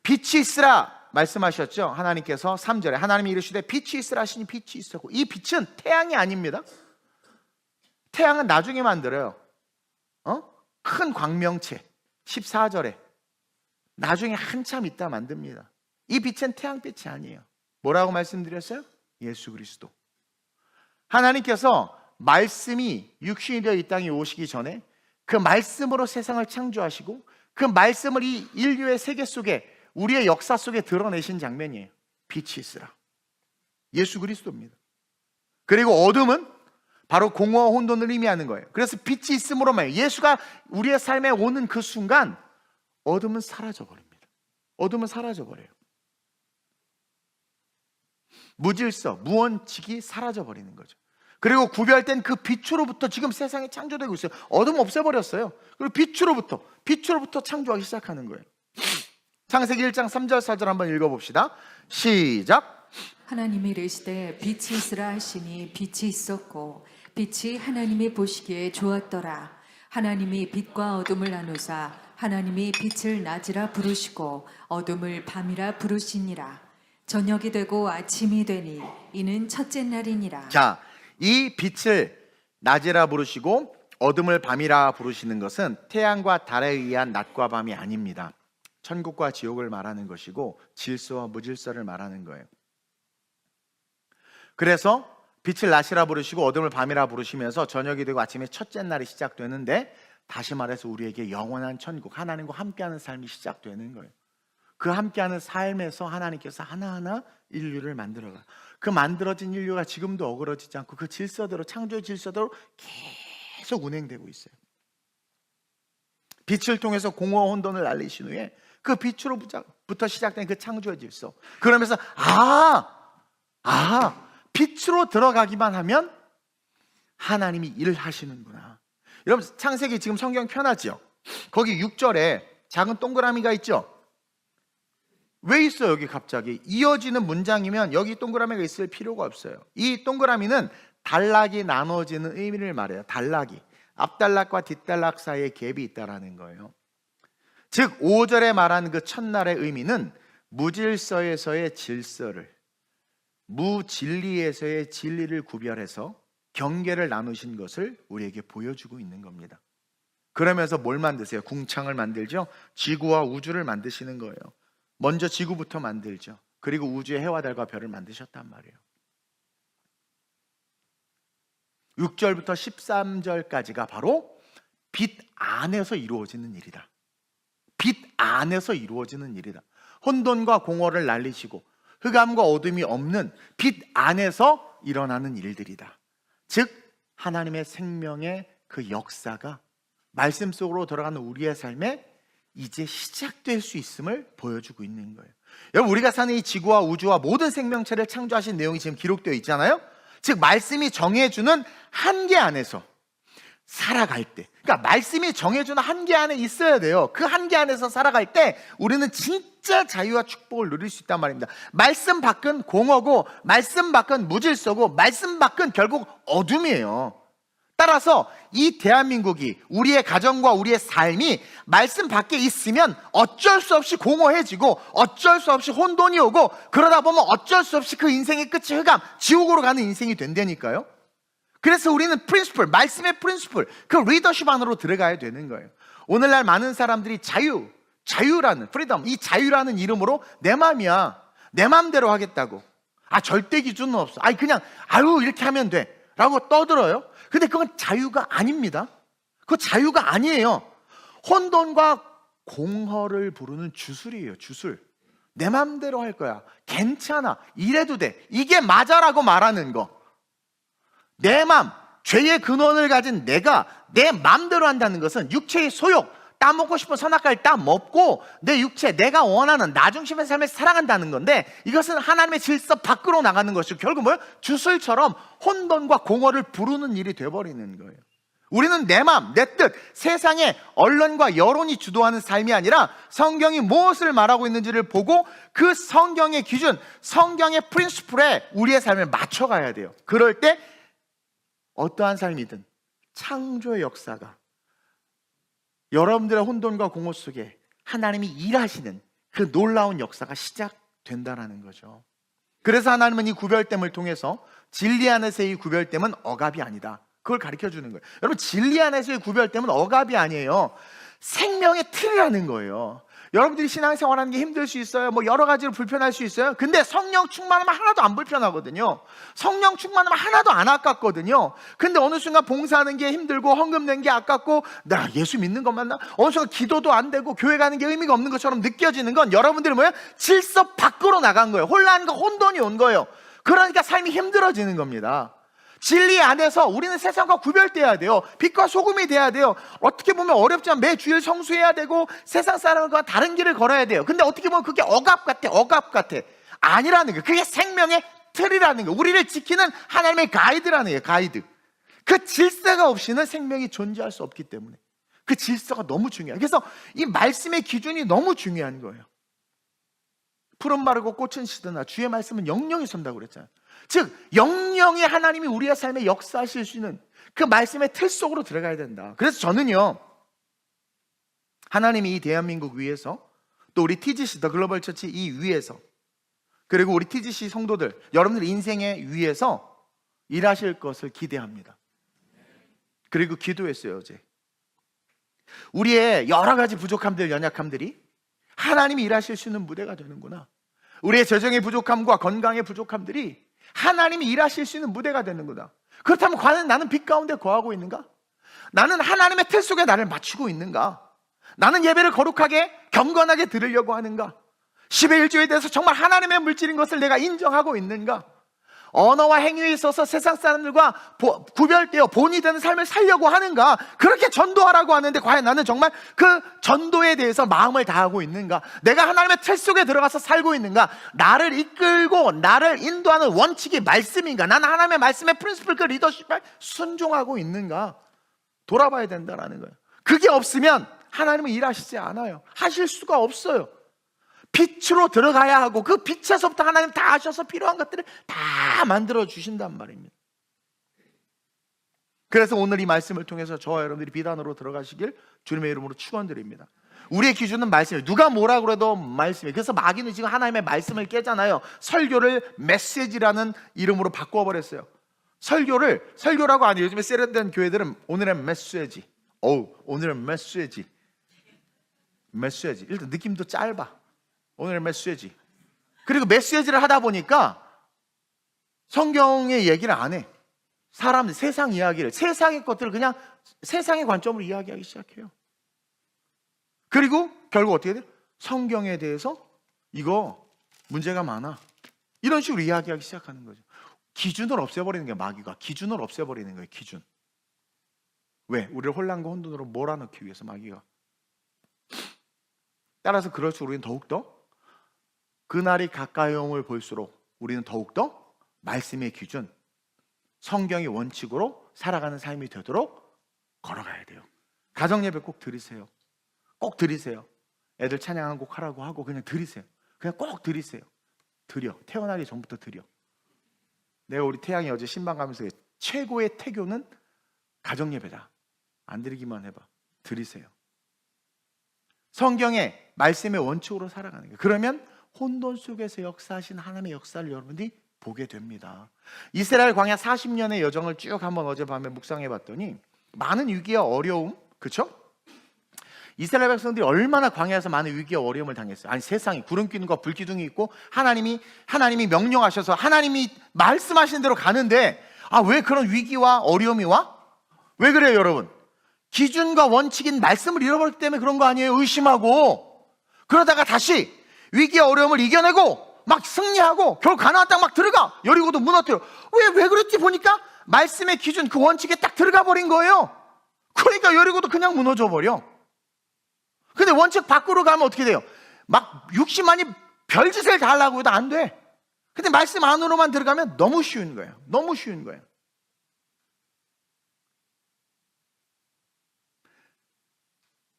빛이 있으라 말씀하셨죠. 하나님께서 3절에 하나님이 이르시되 빛이 있으라 하시니 빛이 있었고, 이 빛은 태양이 아닙니다. 태양은 나중에 만들어요. 큰 광명체 14절에 나중에 한참 있다 만듭니다. 이 빛은 태양빛이 아니에요. 뭐라고 말씀드렸어요? 예수 그리스도. 하나님께서 말씀이 육신이 되어 이 땅에 오시기 전에 그 말씀으로 세상을 창조하시고 그 말씀을 이 인류의 세계 속에, 우리의 역사 속에 드러내신 장면이에요. 빛이 있으라. 예수 그리스도입니다. 그리고 어둠은 바로 공허와 혼돈을 의미하는 거예요. 그래서 빛이 있음으로 말이에요. 예수가 우리의 삶에 오는 그 순간 어둠은 사라져버립니다. 어둠은 사라져버려요. 무질서, 무원칙이 사라져버리는 거죠. 그리고 구별된 그 빛으로부터 지금 세상이 창조되고 있어요. 어둠 없애버렸어요. 그리고 빛으로부터 창조하기 시작하는 거예요. 창세기 1장 3절 4절 한번 읽어봅시다. 시작. 하나님이 이르시되 빛이 있으라 하시니 빛이 있었고 빛이 하나님이 보시기에 좋았더라. 하나님이 빛과 어둠을 나누사 하나님이 빛을 낮이라 부르시고 어둠을 밤이라 부르시니라. 저녁이 되고 아침이 되니 이는 첫째 날이니라. 자, 이 빛을 낮이라 부르시고 어둠을 밤이라 부르시는 것은 태양과 달에 의한 낮과 밤이 아닙니다. 천국과 지옥을 말하는 것이고 질서와 무질서를 말하는 거예요. 그래서 빛을 낮이라 부르시고 어둠을 밤이라 부르시면서 저녁이 되고 아침에 첫째 날이 시작되는데, 다시 말해서 우리에게 영원한 천국, 하나님과 함께하는 삶이 시작되는 거예요. 그 함께하는 삶에서 하나님께서 하나하나 인류를 만들어가. 그 만들어진 인류가 지금도 어그러지지 않고 그 질서대로, 창조의 질서대로 계속 운행되고 있어요. 빛을 통해서 공허와 혼돈을 날리신 후에 그 빛으로부터 시작된 그 창조의 질서, 그러면서 빛으로 들어가기만 하면 하나님이 일하시는구나. 여러분, 창세기 지금 성경 펴놨죠? 거기 6절에 작은 동그라미가 있죠? 왜 있어요? 여기 갑자기 이어지는 문장이면 여기 동그라미가 있을 필요가 없어요. 이 동그라미는 단락이 나눠지는 의미를 말해요. 단락이, 앞단락과 뒷단락 사이에 갭이 있다라는 거예요. 즉 5절에 말하는 그 첫날의 의미는 무질서에서의 질서를, 무진리에서의 진리를 구별해서 경계를 나누신 것을 우리에게 보여주고 있는 겁니다. 그러면서 뭘 만드세요? 궁창을 만들죠? 지구와 우주를 만드시는 거예요. 먼저 지구부터 만들죠. 그리고 우주의 해와 달과 별을 만드셨단 말이에요. 6절부터 13절까지가 바로 빛 안에서 이루어지는 일이다. 빛 안에서 이루어지는 일이다. 혼돈과 공허를 날리시고 흑암과 어둠이 없는 빛 안에서 일어나는 일들이다. 즉 하나님의 생명의 그 역사가 말씀 속으로 들어가는 우리의 삶에 이제 시작될 수 있음을 보여주고 있는 거예요. 여러분, 우리가 사는 이 지구와 우주와 모든 생명체를 창조하신 내용이 지금 기록되어 있잖아요. 즉 말씀이 정해주는 한계 안에서 살아갈 때, 그러니까 말씀이 정해주는 한계 안에 있어야 돼요. 그 한계 안에서 살아갈 때 우리는 진짜 자유와 축복을 누릴 수 있단 말입니다. 말씀 밖은 공허고, 말씀 밖은 무질서고, 말씀 밖은 결국 어둠이에요. 따라서 이 대한민국이, 우리의 가정과 우리의 삶이 말씀 밖에 있으면 어쩔 수 없이 공허해지고 어쩔 수 없이 혼돈이 오고, 그러다 보면 어쩔 수 없이 그 인생의 끝이 흑암, 지옥으로 가는 인생이 된다니까요. 그래서 우리는 프린시플, 말씀의 프린시플, 그 리더십 안으로 들어가야 되는 거예요. 오늘날 많은 사람들이 자유라는, 프리덤, 이 자유라는 이름으로 내 맘이야, 내 맘대로 하겠다고, 절대 기준은 없어, 그냥 이렇게 하면 돼 라고 떠들어요. 근데 그건 자유가 아닙니다. 그거 자유가 아니에요. 혼돈과 공허를 부르는 주술이에요. 주술. 내 맘대로 할 거야, 괜찮아, 이래도 돼, 이게 맞아라고 말하는 거. 내 맘, 죄의 근원을 가진 내가 내 맘대로 한다는 것은 육체의 소욕, 따먹고 싶은 선악과를 따먹고 내 육체, 내가 원하는 나 중심의 삶을 살아간다는 건데, 이것은 하나님의 질서 밖으로 나가는 것이고 결국 뭐예요? 주술처럼 혼돈과 공허를 부르는 일이 되어버리는 거예요. 우리는 내 맘, 내 뜻, 세상의 언론과 여론이 주도하는 삶이 아니라 성경이 무엇을 말하고 있는지를 보고 그 성경의 기준, 성경의 프린시플에 우리의 삶을 맞춰가야 돼요. 그럴 때 어떠한 삶이든 창조의 역사가, 여러분들의 혼돈과 공허 속에 하나님이 일하시는 그 놀라운 역사가 시작된다는 거죠. 그래서 하나님은 이 구별됨을 통해서 진리 안에서의 구별됨은 억압이 아니다, 그걸 가르쳐 주는 거예요. 여러분, 진리 안에서의 구별됨은 억압이 아니에요. 생명의 틀이라는 거예요. 여러분들이 신앙생활하는 게 힘들 수 있어요. 여러 가지로 불편할 수 있어요. 근데 성령 충만하면 하나도 안 불편하거든요. 성령 충만하면 하나도 안 아깝거든요. 근데 어느 순간 봉사하는 게 힘들고 헌금 낸 게 아깝고, 나 예수 믿는 것만 어느 순간 기도도 안 되고 교회 가는 게 의미가 없는 것처럼 느껴지는 건 여러분들이 뭐예요? 질서 밖으로 나간 거예요. 혼란과 혼돈이 온 거예요. 그러니까 삶이 힘들어지는 겁니다. 진리 안에서 우리는 세상과 구별돼야 돼요. 빛과 소금이 돼야 돼요. 어떻게 보면 어렵지만 매 주일 성수해야 되고 세상 사람과 다른 길을 걸어야 돼요. 근데 어떻게 보면 그게 억압 같아. 아니라는 거예요. 그게 생명의 틀이라는 거예요. 우리를 지키는 하나님의 가이드라는 거예요. 가이드. 그 질서가 없이는 생명이 존재할 수 없기 때문에 그 질서가 너무 중요해요. 그래서 이 말씀의 기준이 너무 중요한 거예요. 푸른 마르고 꽃은 시드나 주의 말씀은 영영이 선다고 그랬잖아요. 즉 영영이 하나님이 우리의 삶에 역사하실 수 있는 그 말씀의 틀 속으로 들어가야 된다. 그래서 저는요, 하나님이 이 대한민국 위에서, 또 우리 TGC 더 글로벌 처치 이 위에서 그리고 우리 TGC 성도들, 여러분들 인생의 위에서 일하실 것을 기대합니다. 그리고 기도했어요, 어제. 우리의 여러 가지 부족함들, 연약함들이 하나님이 일하실 수 있는 무대가 되는구나. 우리의 재정의 부족함과 건강의 부족함들이 하나님이 일하실 수 있는 무대가 되는구나. 그렇다면 과연 나는 빛 가운데 거하고 있는가? 나는 하나님의 틀 속에 나를 맞추고 있는가? 나는 예배를 거룩하게 경건하게 드리려고 하는가? 10의 1조에 대해서 정말 하나님의 물질인 것을 내가 인정하고 있는가? 언어와 행위에 있어서 세상 사람들과 구별되어 본이 되는 삶을 살려고 하는가? 그렇게 전도하라고 하는데 과연 나는 정말 그 전도에 대해서 마음을 다하고 있는가? 내가 하나님의 틀 속에 들어가서 살고 있는가? 나를 이끌고 나를 인도하는 원칙이 말씀인가? 나는 하나님의 말씀의 프린시플, 그 리더십에 순종하고 있는가? 돌아봐야 된다는 거예요. 그게 없으면 하나님은 일하시지 않아요. 하실 수가 없어요. 빛으로 들어가야 하고 그 빛에서부터 하나님 다 하셔서 필요한 것들을 다 만들어 주신단 말입니다. 그래서 오늘 이 말씀을 통해서 저와 여러분들이 비단으로 들어가시길 주님의 이름으로 축원드립니다. 우리의 기준은 말씀이에요. 누가 뭐라 그래도 말씀이에요. 그래서 마귀는 지금 하나님의 말씀을 깨잖아요. 설교를 메시지라는 이름으로 바꿔버렸어요. 설교라고 안 해요. 요즘에 세련된 교회들은 오늘의 메시지. 오늘의 메시지. 일단 느낌도 짧아. 오늘의 메시지. 그리고 메시지를 하다 보니까 성경의 얘기를 안 해. 사람, 세상 이야기를, 세상의 것들을 그냥 세상의 관점으로 이야기하기 시작해요. 그리고 결국 어떻게 돼? 성경에 대해서 이거 문제가 많아. 이런 식으로 이야기하기 시작하는 거죠. 기준을 없애버리는 게 마귀가. 기준을 없애버리는 거예요. 기준. 왜? 우리를 혼란과 혼돈으로 몰아넣기 위해서 마귀가. 따라서 그럴수록 우리는 더욱더 그날이 가까이 옴을 볼수록 우리는 더욱더 말씀의 기준, 성경의 원칙으로 살아가는 삶이 되도록 걸어가야 돼요. 가정예배 꼭 드리세요. 꼭 드리세요. 애들 찬양 한 곡 하라고 하고 그냥 드리세요. 그냥 꼭 드리세요. 드려. 태어나기 전부터 드려. 내가 우리 태양이 어제 신방 가면서 최고의 태교는 가정예배다. 안 드리기만 해봐. 드리세요. 성경의 말씀의 원칙으로 살아가는 거예요. 그러면 혼돈 속에서 역사하신 하나님의 역사를 여러분들이 보게 됩니다. 이스라엘 광야 40년의 여정을 쭉 한번 어젯밤에 묵상해 봤더니 많은 위기와 어려움, 그렇죠? 이스라엘 백성들이 얼마나 광야에서 많은 위기와 어려움을 당했어요. 아니, 세상에 구름기둥과 불기둥이 있고 하나님이 명령하셔서 하나님이 말씀하신 대로 가는데 왜 그런 위기와 어려움이 와? 왜 그래요, 여러분? 기준과 원칙인 말씀을 잃어버렸기 때문에 그런 거 아니에요? 의심하고 그러다가 다시 위기와 어려움을 이겨내고 막 승리하고 결국 가나안 땅 막 들어가. 여리고도 무너뜨려. 왜 그랬지 보니까 말씀의 기준, 그 원칙에 딱 들어가 버린 거예요. 그러니까 여리고도 그냥 무너져 버려. 근데 원칙 밖으로 가면 어떻게 돼요? 막 육신만이 별짓을 다 하려고 해도 안 돼. 근데 말씀 안으로만 들어가면 너무 쉬운 거예요. 너무 쉬운 거예요.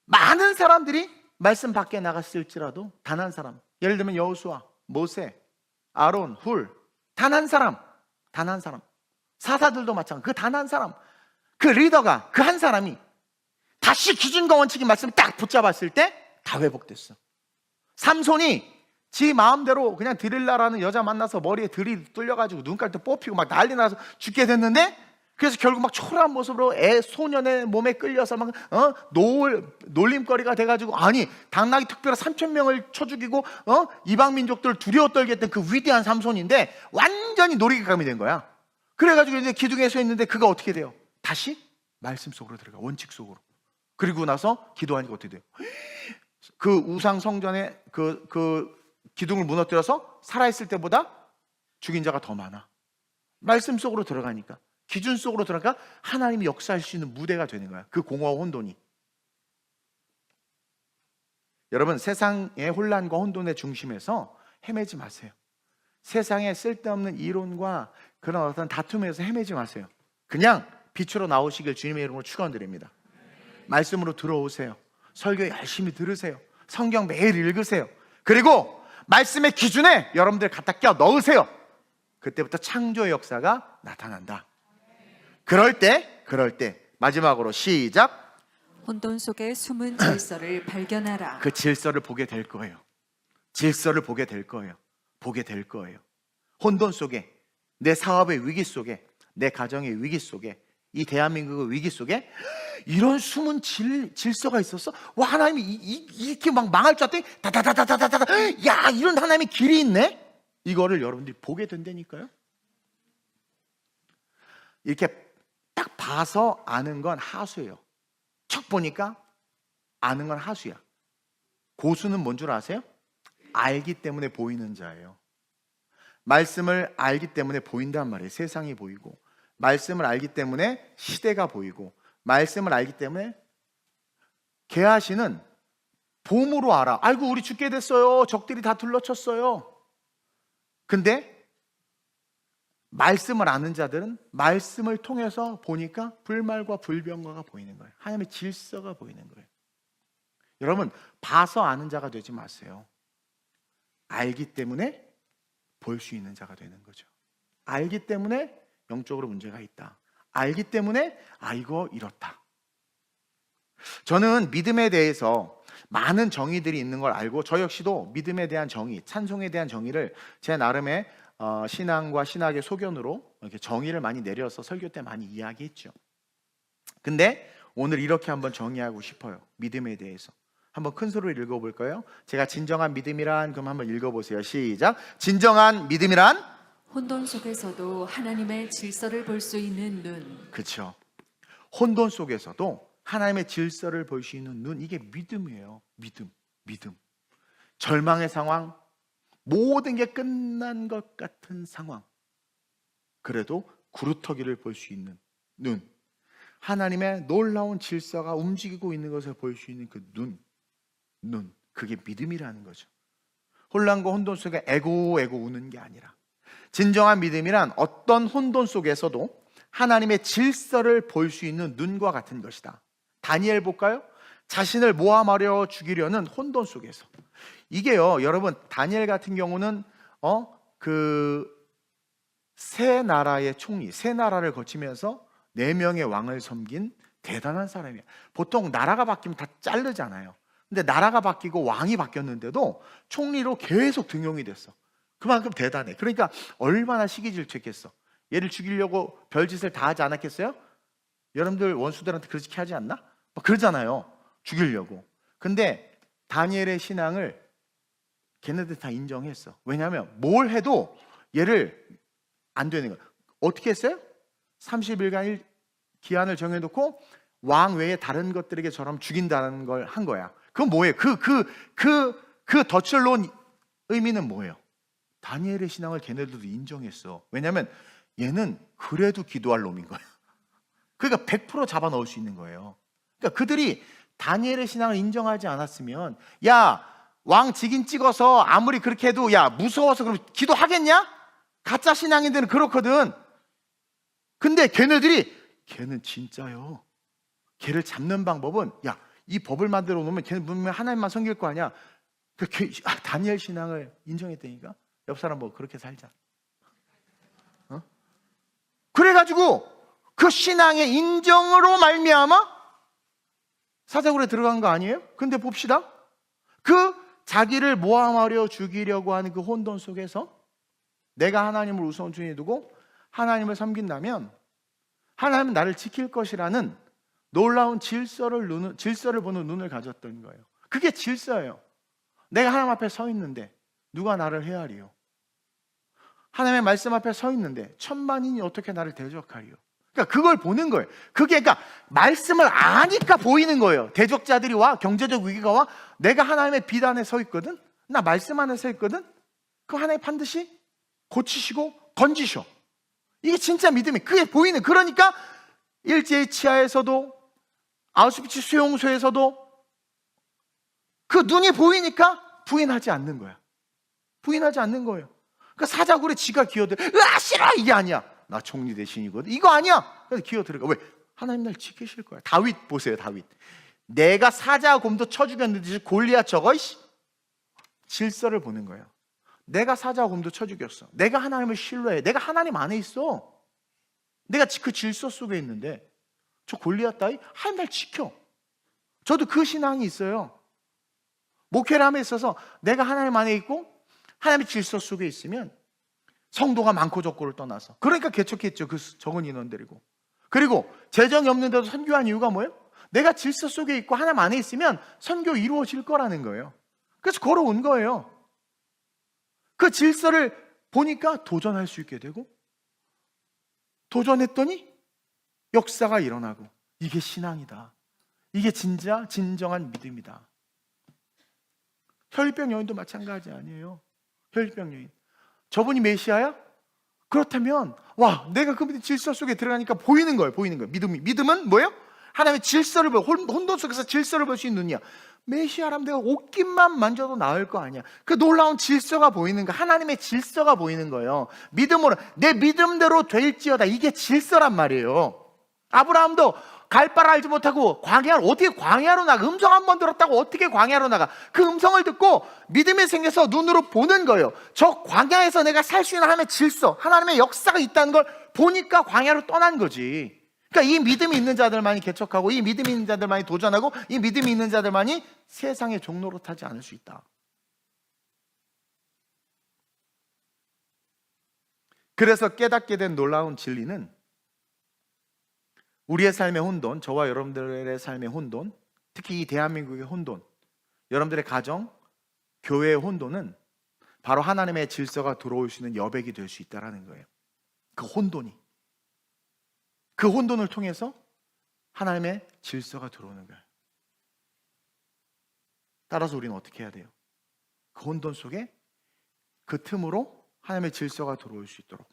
많은 사람들이 말씀 밖에 나갔을지라도 단 한 사람, 예를 들면 여호수아, 모세, 아론, 훌, 단 한 사람, 사사들도 마찬가지. 그 단 한 사람, 그 리더가, 그 한 사람이 다시 기준과 원칙의 말씀을 딱 붙잡았을 때 다 회복됐어. 삼손이 지 마음대로 그냥 드릴라라는 여자 만나서 머리에 들이 뚫려가지고 눈깔도 뽑히고 막 난리 나서 죽게 됐는데, 그래서 결국 막 초라한 모습으로 소년의 몸에 끌려서 막 놀림거리가 돼가지고, 아니 당나귀 특별한 3,000명을 쳐 죽이고 이방 민족들을 두려워 떨게 했던 그 위대한 삼손인데 완전히 놀이감이 된 거야. 그래가지고 이제 기둥에 서 있는데 그가 어떻게 돼요? 다시 말씀 속으로 들어가, 원칙 속으로. 그리고 나서 기도하니까 어떻게 돼요? 그 우상 성전에 그 기둥을 무너뜨려서 살아있을 때보다 죽인 자가 더 많아. 말씀 속으로 들어가니까, 기준 속으로 들어가 하나님이 역사할 수 있는 무대가 되는 거야. 그 공허와 혼돈이. 여러분, 세상의 혼란과 혼돈의 중심에서 헤매지 마세요. 세상에 쓸데없는 이론과 그런 어떤 다툼에서 헤매지 마세요. 그냥 빛으로 나오시길 주님의 이름으로 축원드립니다. 말씀으로 들어오세요. 설교 열심히 들으세요. 성경 매일 읽으세요. 그리고 말씀의 기준에 여러분들 갖다 껴 넣으세요. 그때부터 창조의 역사가 나타난다. 그럴 때 마지막으로 시작. 혼돈 속에 숨은 질서를 발견하라. 그 질서를 보게 될 거예요. 질서를 보게 될 거예요. 보게 될 거예요. 혼돈 속에, 내 사업의 위기 속에, 내 가정의 위기 속에, 이 대한민국의 위기 속에 이런 숨은 질서가 있었어? 와, 하나님이 이렇게 막 망할 줄 알았더니 다다다다다다다, 야, 이런 하나님의 길이 있네? 이거를 여러분들이 보게 된다니까요. 이렇게 딱 봐서 아는 건 하수예요. 척 보니까 아는 건 하수야. 고수는 뭔 줄 아세요? 알기 때문에 보이는 자예요. 말씀을 알기 때문에 보인단 말이에요. 세상이 보이고, 말씀을 알기 때문에 시대가 보이고, 말씀을 알기 때문에 게하시는 봄으로 알아. 아이고, 우리 죽게 됐어요. 적들이 다 둘러쳤어요. 근데 말씀을 아는 자들은 말씀을 통해서 보니까 불말과 불병과가 보이는 거예요. 하나님의 질서가 보이는 거예요. 여러분, 봐서 아는 자가 되지 마세요. 알기 때문에 볼 수 있는 자가 되는 거죠. 알기 때문에 영적으로 문제가 있다. 알기 때문에 이거 이렇다. 저는 믿음에 대해서 많은 정의들이 있는 걸 알고, 저 역시도 믿음에 대한 정의, 찬송에 대한 정의를 제 나름의 신앙과 신학의 소견으로 이렇게 정의를 많이 내려서 설교 때 많이 이야기했죠. 근데 오늘 이렇게 한번 정의하고 싶어요. 믿음에 대해서. 한번 큰 소리로 읽어볼까요? 제가 진정한 믿음이란, 그럼 한번 읽어보세요. 시작. 진정한 믿음이란? 혼돈 속에서도 하나님의 질서를 볼 수 있는 눈. 그렇죠. 혼돈 속에서도 하나님의 질서를 볼 수 있는 눈, 이게 믿음이에요. 믿음. 절망의 상황, 모든 게 끝난 것 같은 상황, 그래도 구루터기를 볼 수 있는 눈, 하나님의 놀라운 질서가 움직이고 있는 것을 볼 수 있는 그 눈, 그게 믿음이라는 거죠. 혼란과 혼돈 속에 에고 우는 게 아니라, 진정한 믿음이란 어떤 혼돈 속에서도 하나님의 질서를 볼 수 있는 눈과 같은 것이다. 다니엘 볼까요? 자신을 모함하려 죽이려는 혼돈 속에서. 이게요, 여러분, 다니엘 같은 경우는 세 나라의 총리, 세 나라를 거치면서 4명의 왕을 섬긴 대단한 사람이에요. 보통 나라가 바뀌면 다 자르잖아요. 근데 나라가 바뀌고 왕이 바뀌었는데도 총리로 계속 등용이 됐어. 그만큼 대단해. 그러니까 얼마나 시기질투했겠어. 얘를 죽이려고 별짓을 다 하지 않았겠어요? 여러분들 원수들한테 그렇게 하지 않나? 막 그러잖아요. 죽이려고. 근데 다니엘의 신앙을 걔네들 다 인정했어. 왜냐하면 뭘 해도 얘를 안 되는 거야. 어떻게 했어요? 30일간 기한을 정해놓고 왕 외에 다른 것들에게 저럼 죽인다는 걸 한 거야. 그건 뭐예요? 그 덫을 놓은 의미는 뭐예요? 다니엘의 신앙을 걔네들도 인정했어. 왜냐하면 얘는 그래도 기도할 놈인 거야. 그러니까 100% 잡아 넣을 수 있는 거예요. 그러니까 그들이 다니엘의 신앙을 인정하지 않았으면, 야, 왕 직인 찍어서 아무리 그렇게 해도 야, 무서워서 그럼 기도하겠냐? 가짜 신앙인들은 그렇거든. 근데 걔는 진짜요. 걔를 잡는 방법은, 야, 이 법을 만들어 놓으면 걔는 분명히 하나님만 섬길 거 아니야. 다니엘 신앙을 인정했다니까. 옆 사람 뭐 그렇게 살자. 그래가지고 그 신앙의 인정으로 말미암아 사자굴에 들어간 거 아니에요? 근데 봅시다. 그 자기를 모함하려 죽이려고 하는 그 혼돈 속에서 내가 하나님을 우선순위에 두고 하나님을 섬긴다면 하나님은 나를 지킬 것이라는 놀라운 질서를 보는 눈을 가졌던 거예요. 그게 질서예요. 내가 하나님 앞에 서 있는데 누가 나를 헤아리요? 하나님의 말씀 앞에 서 있는데 천만인이 어떻게 나를 대적하리요? 그러니까 그걸 보는 거예요. 그게 그러니까 말씀을 아니까 보이는 거예요. 대적자들이 와, 경제적 위기가 와, 내가 하나님의 비단에 서 있거든. 나 말씀 안에 서 있거든. 그 하나님 반드시 고치시고 건지셔. 이게 진짜 믿음이 그게 보이는. 그러니까 일제의 치하에서도 아우슈비츠 수용소에서도 그 눈이 보이니까 부인하지 않는 거야. 부인하지 않는 거예요. 그러니까 사자굴에 지가 기어들어. 싫어! 이게 아니야. 나 총리 대신이거든. 이거 아니야. 그래서 기어들어가. 왜? 하나님 날 지키실 거야. 다윗 보세요. 다윗. 내가 사자곰도 쳐 죽였는데 골리앗 저거 질서를 보는 거예요. 내가 사자곰도 쳐 죽였어. 내가 하나님을 신뢰해. 내가 하나님 안에 있어. 내가 그 질서 속에 있는데 저 골리앗 따위 하나님 날 지켜. 저도 그 신앙이 있어요. 목회를 함에 있어서 내가 하나님 안에 있고 하나님의 질서 속에 있으면 성도가 많고 적고를 떠나서, 그러니까 개척했죠. 그 적은 인원 데리고. 그리고 재정이 없는데도 선교한 이유가 뭐예요? 내가 질서 속에 있고 하나님 안에 있으면 선교 이루어질 거라는 거예요. 그래서 걸어온 거예요. 그 질서를 보니까 도전할 수 있게 되고, 도전했더니 역사가 일어나고, 이게 신앙이다. 이게 진정한 믿음이다. 혈병 여인도 마찬가지 아니에요. 혈병 여인, 저분이 메시아야? 그렇다면 와, 내가 그 질서 속에 들어가니까 보이는 거예요. 믿음은 뭐예요? 하나님의 질서를 혼돈 속에서 질서를 볼 수 있는 눈이야. 메시아라면 내가 옷깃만 만져도 나을 거 아니야. 그 놀라운 질서가 보이는 거, 하나님의 질서가 보이는 거예요. 믿음으로 내 믿음대로 될지어다, 이게 질서란 말이에요. 아브라함도 갈 바를 알지 못하고 어떻게 광야로 나가? 음성 한 번 들었다고 어떻게 광야로 나가? 그 음성을 듣고 믿음이 생겨서 눈으로 보는 거예요. 저 광야에서 내가 살 수 있는 하나님의 질서, 하나님의 역사가 있다는 걸 보니까 광야로 떠난 거지. 그러니까 이 믿음이 있는 자들만이 개척하고, 이 믿음이 있는 자들만이 도전하고, 이 믿음이 있는 자들만이 세상의 종로로 타지 않을 수 있다. 그래서 깨닫게 된 놀라운 진리는, 우리의 삶의 혼돈, 저와 여러분들의 삶의 혼돈, 특히 이 대한민국의 혼돈, 여러분들의 가정, 교회의 혼돈은 바로 하나님의 질서가 들어올 수 있는 여백이 될 수 있다는 거예요. 그 혼돈이, 그 혼돈을 통해서 하나님의 질서가 들어오는 거예요. 따라서 우리는 어떻게 해야 돼요? 그 혼돈 속에 그 틈으로 하나님의 질서가 들어올 수 있도록,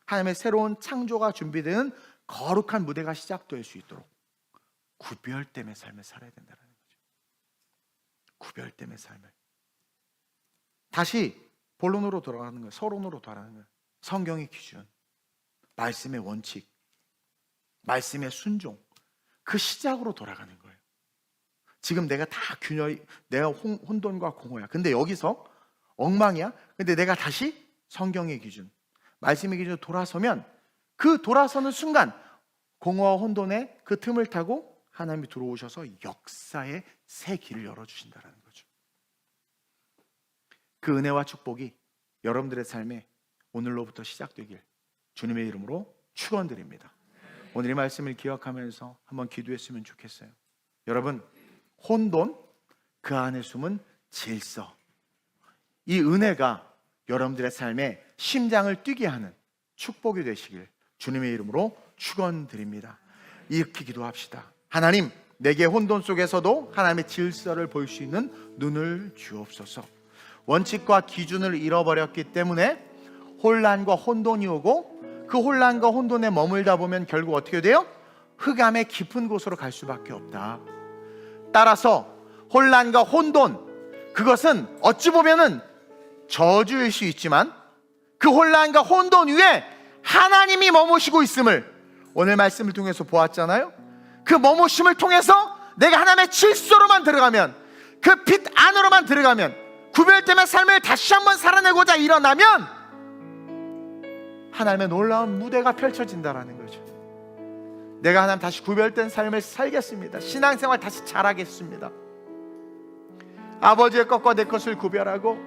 하나님의 새로운 창조가 준비되는 거룩한 무대가 시작될 수 있도록 구별됨의 삶을 살아야 된다는 거죠. 구별됨의 삶을. 다시 본론으로 돌아가는 거예요. 서론으로 돌아가는 거예요. 성경의 기준, 말씀의 원칙, 말씀의 순종, 그 시작으로 돌아가는 거예요. 지금 내가 다 내가 혼돈과 공허야. 근데 여기서 엉망이야. 근데 내가 다시 성경의 기준, 말씀의 기준으로 돌아서면, 그 돌아서는 순간 공허와 혼돈의 그 틈을 타고 하나님이 들어오셔서 역사의 새 길을 열어주신다는 거죠. 그 은혜와 축복이 여러분들의 삶에 오늘로부터 시작되길 주님의 이름으로 축원드립니다. 오늘 이 말씀을 기억하면서 한번 기도했으면 좋겠어요. 여러분, 혼돈, 그 안에 숨은 질서, 이 은혜가 여러분들의 삶에 심장을 뛰게 하는 축복이 되시길 주님의 이름으로 축원드립니다. 이렇게 기도합시다. 하나님, 내게 혼돈 속에서도 하나님의 질서를 볼 수 있는 눈을 주옵소서. 원칙과 기준을 잃어버렸기 때문에 혼란과 혼돈이 오고, 그 혼란과 혼돈에 머물다 보면 결국 어떻게 돼요? 흑암의 깊은 곳으로 갈 수밖에 없다. 따라서 혼란과 혼돈, 그것은 어찌 보면은 저주일 수 있지만 그 혼란과 혼돈 위에 하나님이 머무시고 있음을 오늘 말씀을 통해서 보았잖아요. 그 머무심을 통해서 내가 하나님의 질서로만 들어가면, 그 빛 안으로만 들어가면, 구별됨의 삶을 다시 한번 살아내고자 일어나면 하나님의 놀라운 무대가 펼쳐진다라는 거죠. 내가 하나님 다시 구별된 삶을 살겠습니다. 신앙생활 다시 잘하겠습니다. 아버지의 것과 내 것을 구별하고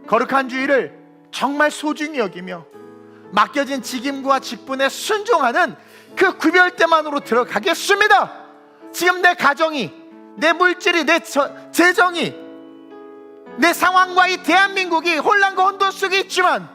거룩한 주의를 정말 소중히 여기며 맡겨진 직임과 직분에 순종하는 그 구별대만으로 들어가겠습니다. 지금 내 가정이, 내 물질이, 내 재정이, 내 상황과 이 대한민국이 혼란과 혼돈 속에 있지만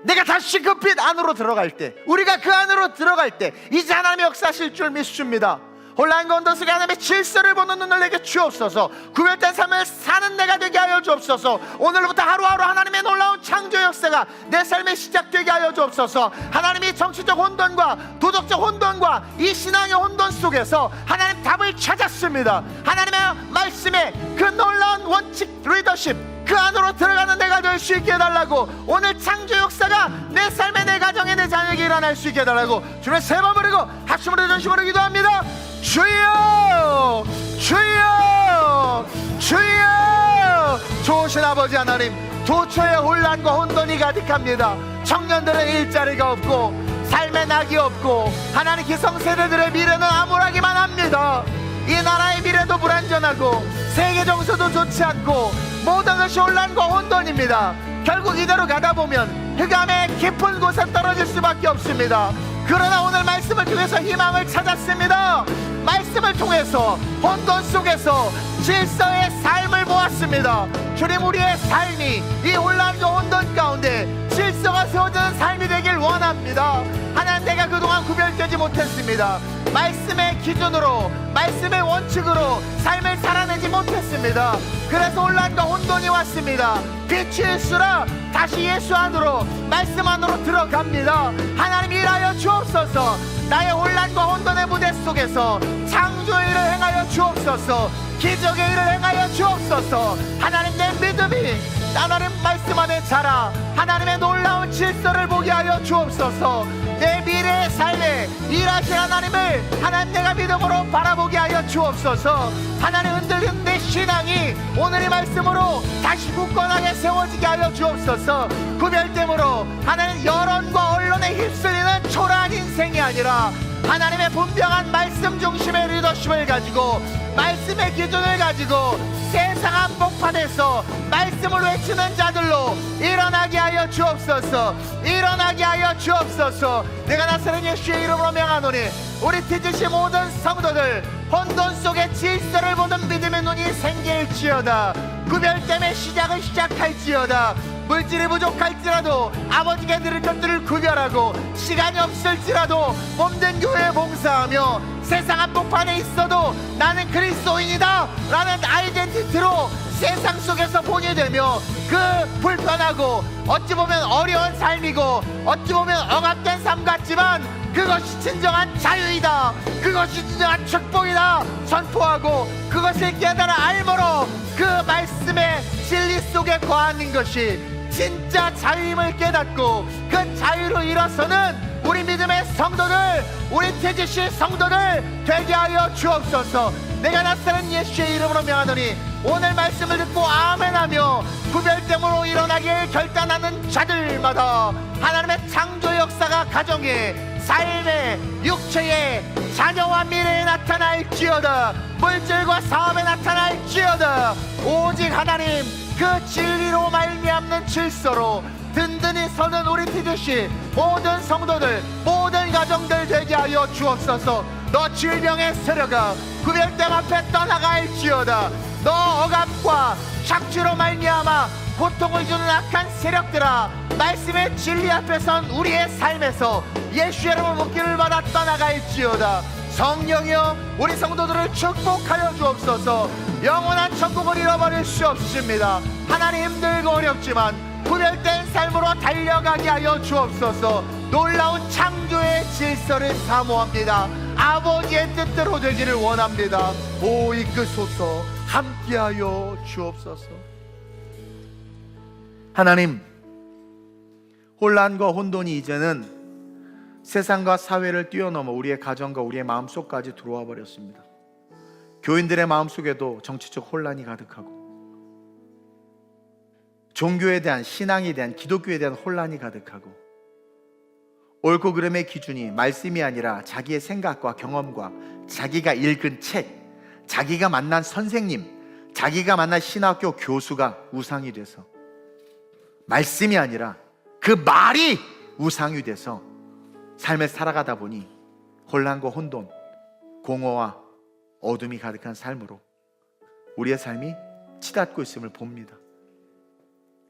내가 다시 그 빛 안으로 들어갈 때, 우리가 그 안으로 들어갈 때 이제 하나님의 역사하실 줄 믿습니다. 혼란과 혼돈 속에 하나님의 질서를 보는 눈을 내게 주옵소서. 구별된 삶을 사는 내가 되게 하여 주옵소서. 오늘부터 하루하루 하나님의 놀라운 창조 역사가 내 삶에 시작되게 하여 주옵소서. 하나님이 정치적 혼돈과 도덕적 혼돈과 이 신앙의 혼돈 속에서 하나님 답을 찾았습니다. 하나님의 말씀에 그 놀라운 원칙 리더십, 그 안으로 들어가는 내가 될 수 있게 해달라고, 오늘 창조 역사가 내 삶에, 내 가정에, 내 자녀에게 일어날 수 있게 해달라고 주님의 세 번 부르고 합심으로 전심으로 기도합니다. 주여, 주여, 주여. 좋으신 아버지 하나님, 도처에 혼란과 혼돈이 가득합니다. 청년들은 일자리가 없고 삶의 낙이 없고 하나님 기성세대들의 미래는 암울하기만 합니다. 이 나라의 미래도 불안전하고 세계 정서도 좋지 않고 모든 것이 혼란과 혼돈입니다. 결국 이대로 가다 보면 흑암의 깊은 곳에 떨어질 수밖에 없습니다. 그러나 오늘 말씀을 통해서 희망을 찾았습니다. 말씀을 통해서 혼돈 속에서 질서의 삶을 보았습니다. 주님, 우리의 삶이 이 혼란과 혼돈 가운데 질서가 세워지는 삶이 되길 원합니다. 하나님, 내가 그동안 구별되지 못했습니다. 말씀의 기준으로, 말씀의 원칙으로 삶을 살아내지 못했습니다. 그래서 혼란과 혼돈이 왔습니다. 빛일수라 다시 예수 안으로, 말씀 안으로 들어갑니다. 하나님, 일하여 주옵소서. 나의 혼란과 혼돈의 무대 속에서 창조의 일을 행하여 주옵소서. 기적의 일을 행하여 주옵소서. 하나님, 내 믿음이 하나님 말씀 안에 자라 하나님의 놀라운 질서를 보게 하여 주옵소서. 내 미래의 삶에 일하실 하나님을 하나님 내가 믿음으로 바라보게 하여 주옵소서. 하나님, 흔들리는 내 신앙이 오늘 이 말씀으로 다시 굳건하게 세워지게 하여 주옵소서. 구별됨으로 하나님 여론과 언론에 휩쓸리는 초라한 인생이 아니라 하나님의 분명한 말씀 중심의 리더십을 가지고, 말씀의 기준을 가지고 세상 한복판에서 말씀을 외치는 자들로 일어나게 하여 주옵소서. 일어나게 하여 주옵소서. 내가 나사렛 예수의 이름으로 명하노니 우리 TGC 모든 성도들 혼돈 속에 질서를 보는 믿음의 눈이 생길지어다. 구별됨의 시작을 시작할지어다. 물질이 부족할지라도 아버지께 드릴 것들을 구별하고, 시간이 없을지라도 몸된 교회에 봉사하며, 세상 한복판에 있어도 나는 그리스도인이다 라는 아이덴티티로 세상 속에서 본이 되며, 그 불편하고 어찌 보면 어려운 삶이고 어찌 보면 억압된 삶 같지만 그것이 진정한 자유이다, 그것이 진정한 축복이다 선포하고, 그것을 깨달아 알므로 그 말씀의 진리 속에 거하는 것이 진짜 자유임을 깨닫고, 그 자유로 일어서는 우리 믿음의 성도들, 우리 TGC 성도들 되게 하여 주옵소서. 내가 나사렛 예수의 이름으로 명하노니 오늘 말씀을 듣고 아멘하며 구별됨으로 일어나길 결단하는 자들마다 하나님의 창조 역사가 가정에, 삶에, 육체에, 자녀와 미래에 나타날지어다. 물질과 사업에 나타날지어다. 오직 하나님 그 진리로 말미암는 질서로 든든히 서는 우리 TGC 모든 성도들, 모든 가정들 되게 하여 주옵소서. 너 질병의 세력아 구별됨 앞에 떠나갈지어다. 너 억압과 착취로 말미암아 고통을 주는 악한 세력들아, 말씀의 진리 앞에 선 우리의 삶에서 예수의 이름으로 묶기를 받아 떠나갈지어다. 성령이여 우리 성도들을 축복하여 주옵소서. 영원한 천국을 잃어버릴 수 없습니다. 하나님, 힘들고 어렵지만 구별된 삶으로 달려가게 하여 주옵소서. 놀라운 창조의 질서를 사모합니다. 아버지의 뜻대로 되기를 원합니다. 오 이끄소서. 함께하여 주옵소서. 하나님, 혼란과 혼돈이 이제는 세상과 사회를 뛰어넘어 우리의 가정과 우리의 마음속까지 들어와 버렸습니다. 교인들의 마음속에도 정치적 혼란이 가득하고, 종교에 대한, 신앙에 대한, 기독교에 대한 혼란이 가득하고, 옳고 그름의 기준이 말씀이 아니라 자기의 생각과 경험과 자기가 읽은 책, 자기가 만난 선생님, 자기가 만난 신학교 교수가 우상이 돼서, 말씀이 아니라 그 말이 우상이 돼서 삶을 살아가다 보니 혼란과 혼돈, 공허와 어둠이 가득한 삶으로 우리의 삶이 치닫고 있음을 봅니다.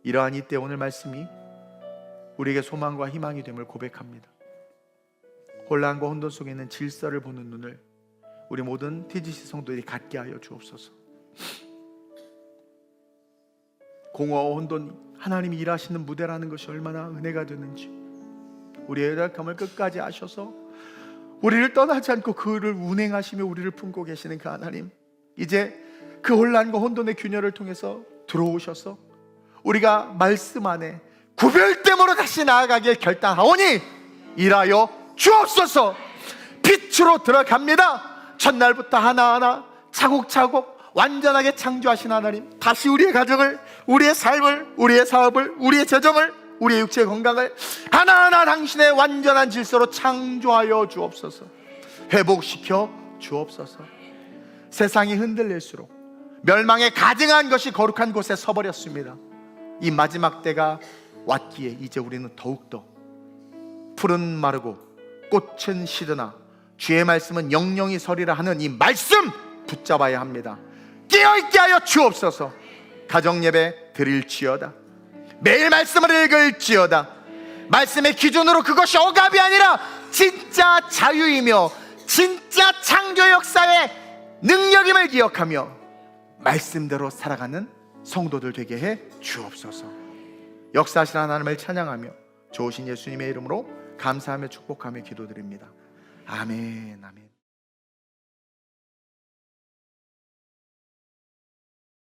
이러한 이때 오늘 말씀이 우리에게 소망과 희망이 됨을 고백합니다. 혼란과 혼돈 속에 있는 질서를 보는 눈을 우리 모든 TGC 성도들이 갖게 하여 주옵소서. 공허와 혼돈, 하나님이 일하시는 무대라는 것이 얼마나 은혜가 되는지, 우리의 연약함을 끝까지 아셔서 우리를 떠나지 않고 그를 운행하시며 우리를 품고 계시는 그 하나님, 이제 그 혼란과 혼돈의 균열을 통해서 들어오셔서 우리가 말씀 안에 구별됨으로 다시 나아가길 결단하오니 일하여 주옵소서. 빛으로 들어갑니다. 첫날부터 하나하나 차곡차곡 완전하게 창조하신 하나님, 다시 우리의 가정을, 우리의 삶을, 우리의 사업을, 우리의 재정을, 우리의 육체의 건강을 하나하나 당신의 완전한 질서로 창조하여 주옵소서. 회복시켜 주옵소서. 세상이 흔들릴수록, 멸망에 가증한 것이 거룩한 곳에 서버렸습니다. 이 마지막 때가 왔기에 이제 우리는 더욱더 풀은 마르고 꽃은 시드나 주의 말씀은 영영이 서리라 하는 이 말씀 붙잡아야 합니다. 깨어있게 하여 주옵소서. 가정예배 드릴지어다. 매일 말씀을 읽을지어다. 말씀의 기준으로 그것이 억압이 아니라 진짜 자유이며 진짜 창조 역사의 능력임을 기억하며 말씀대로 살아가는 성도들 되게 해 주옵소서. 역사하시는 하나님을 찬양하며 좋으신 예수님의 이름으로 감사하며 축복하며 기도드립니다. 아멘, 아멘.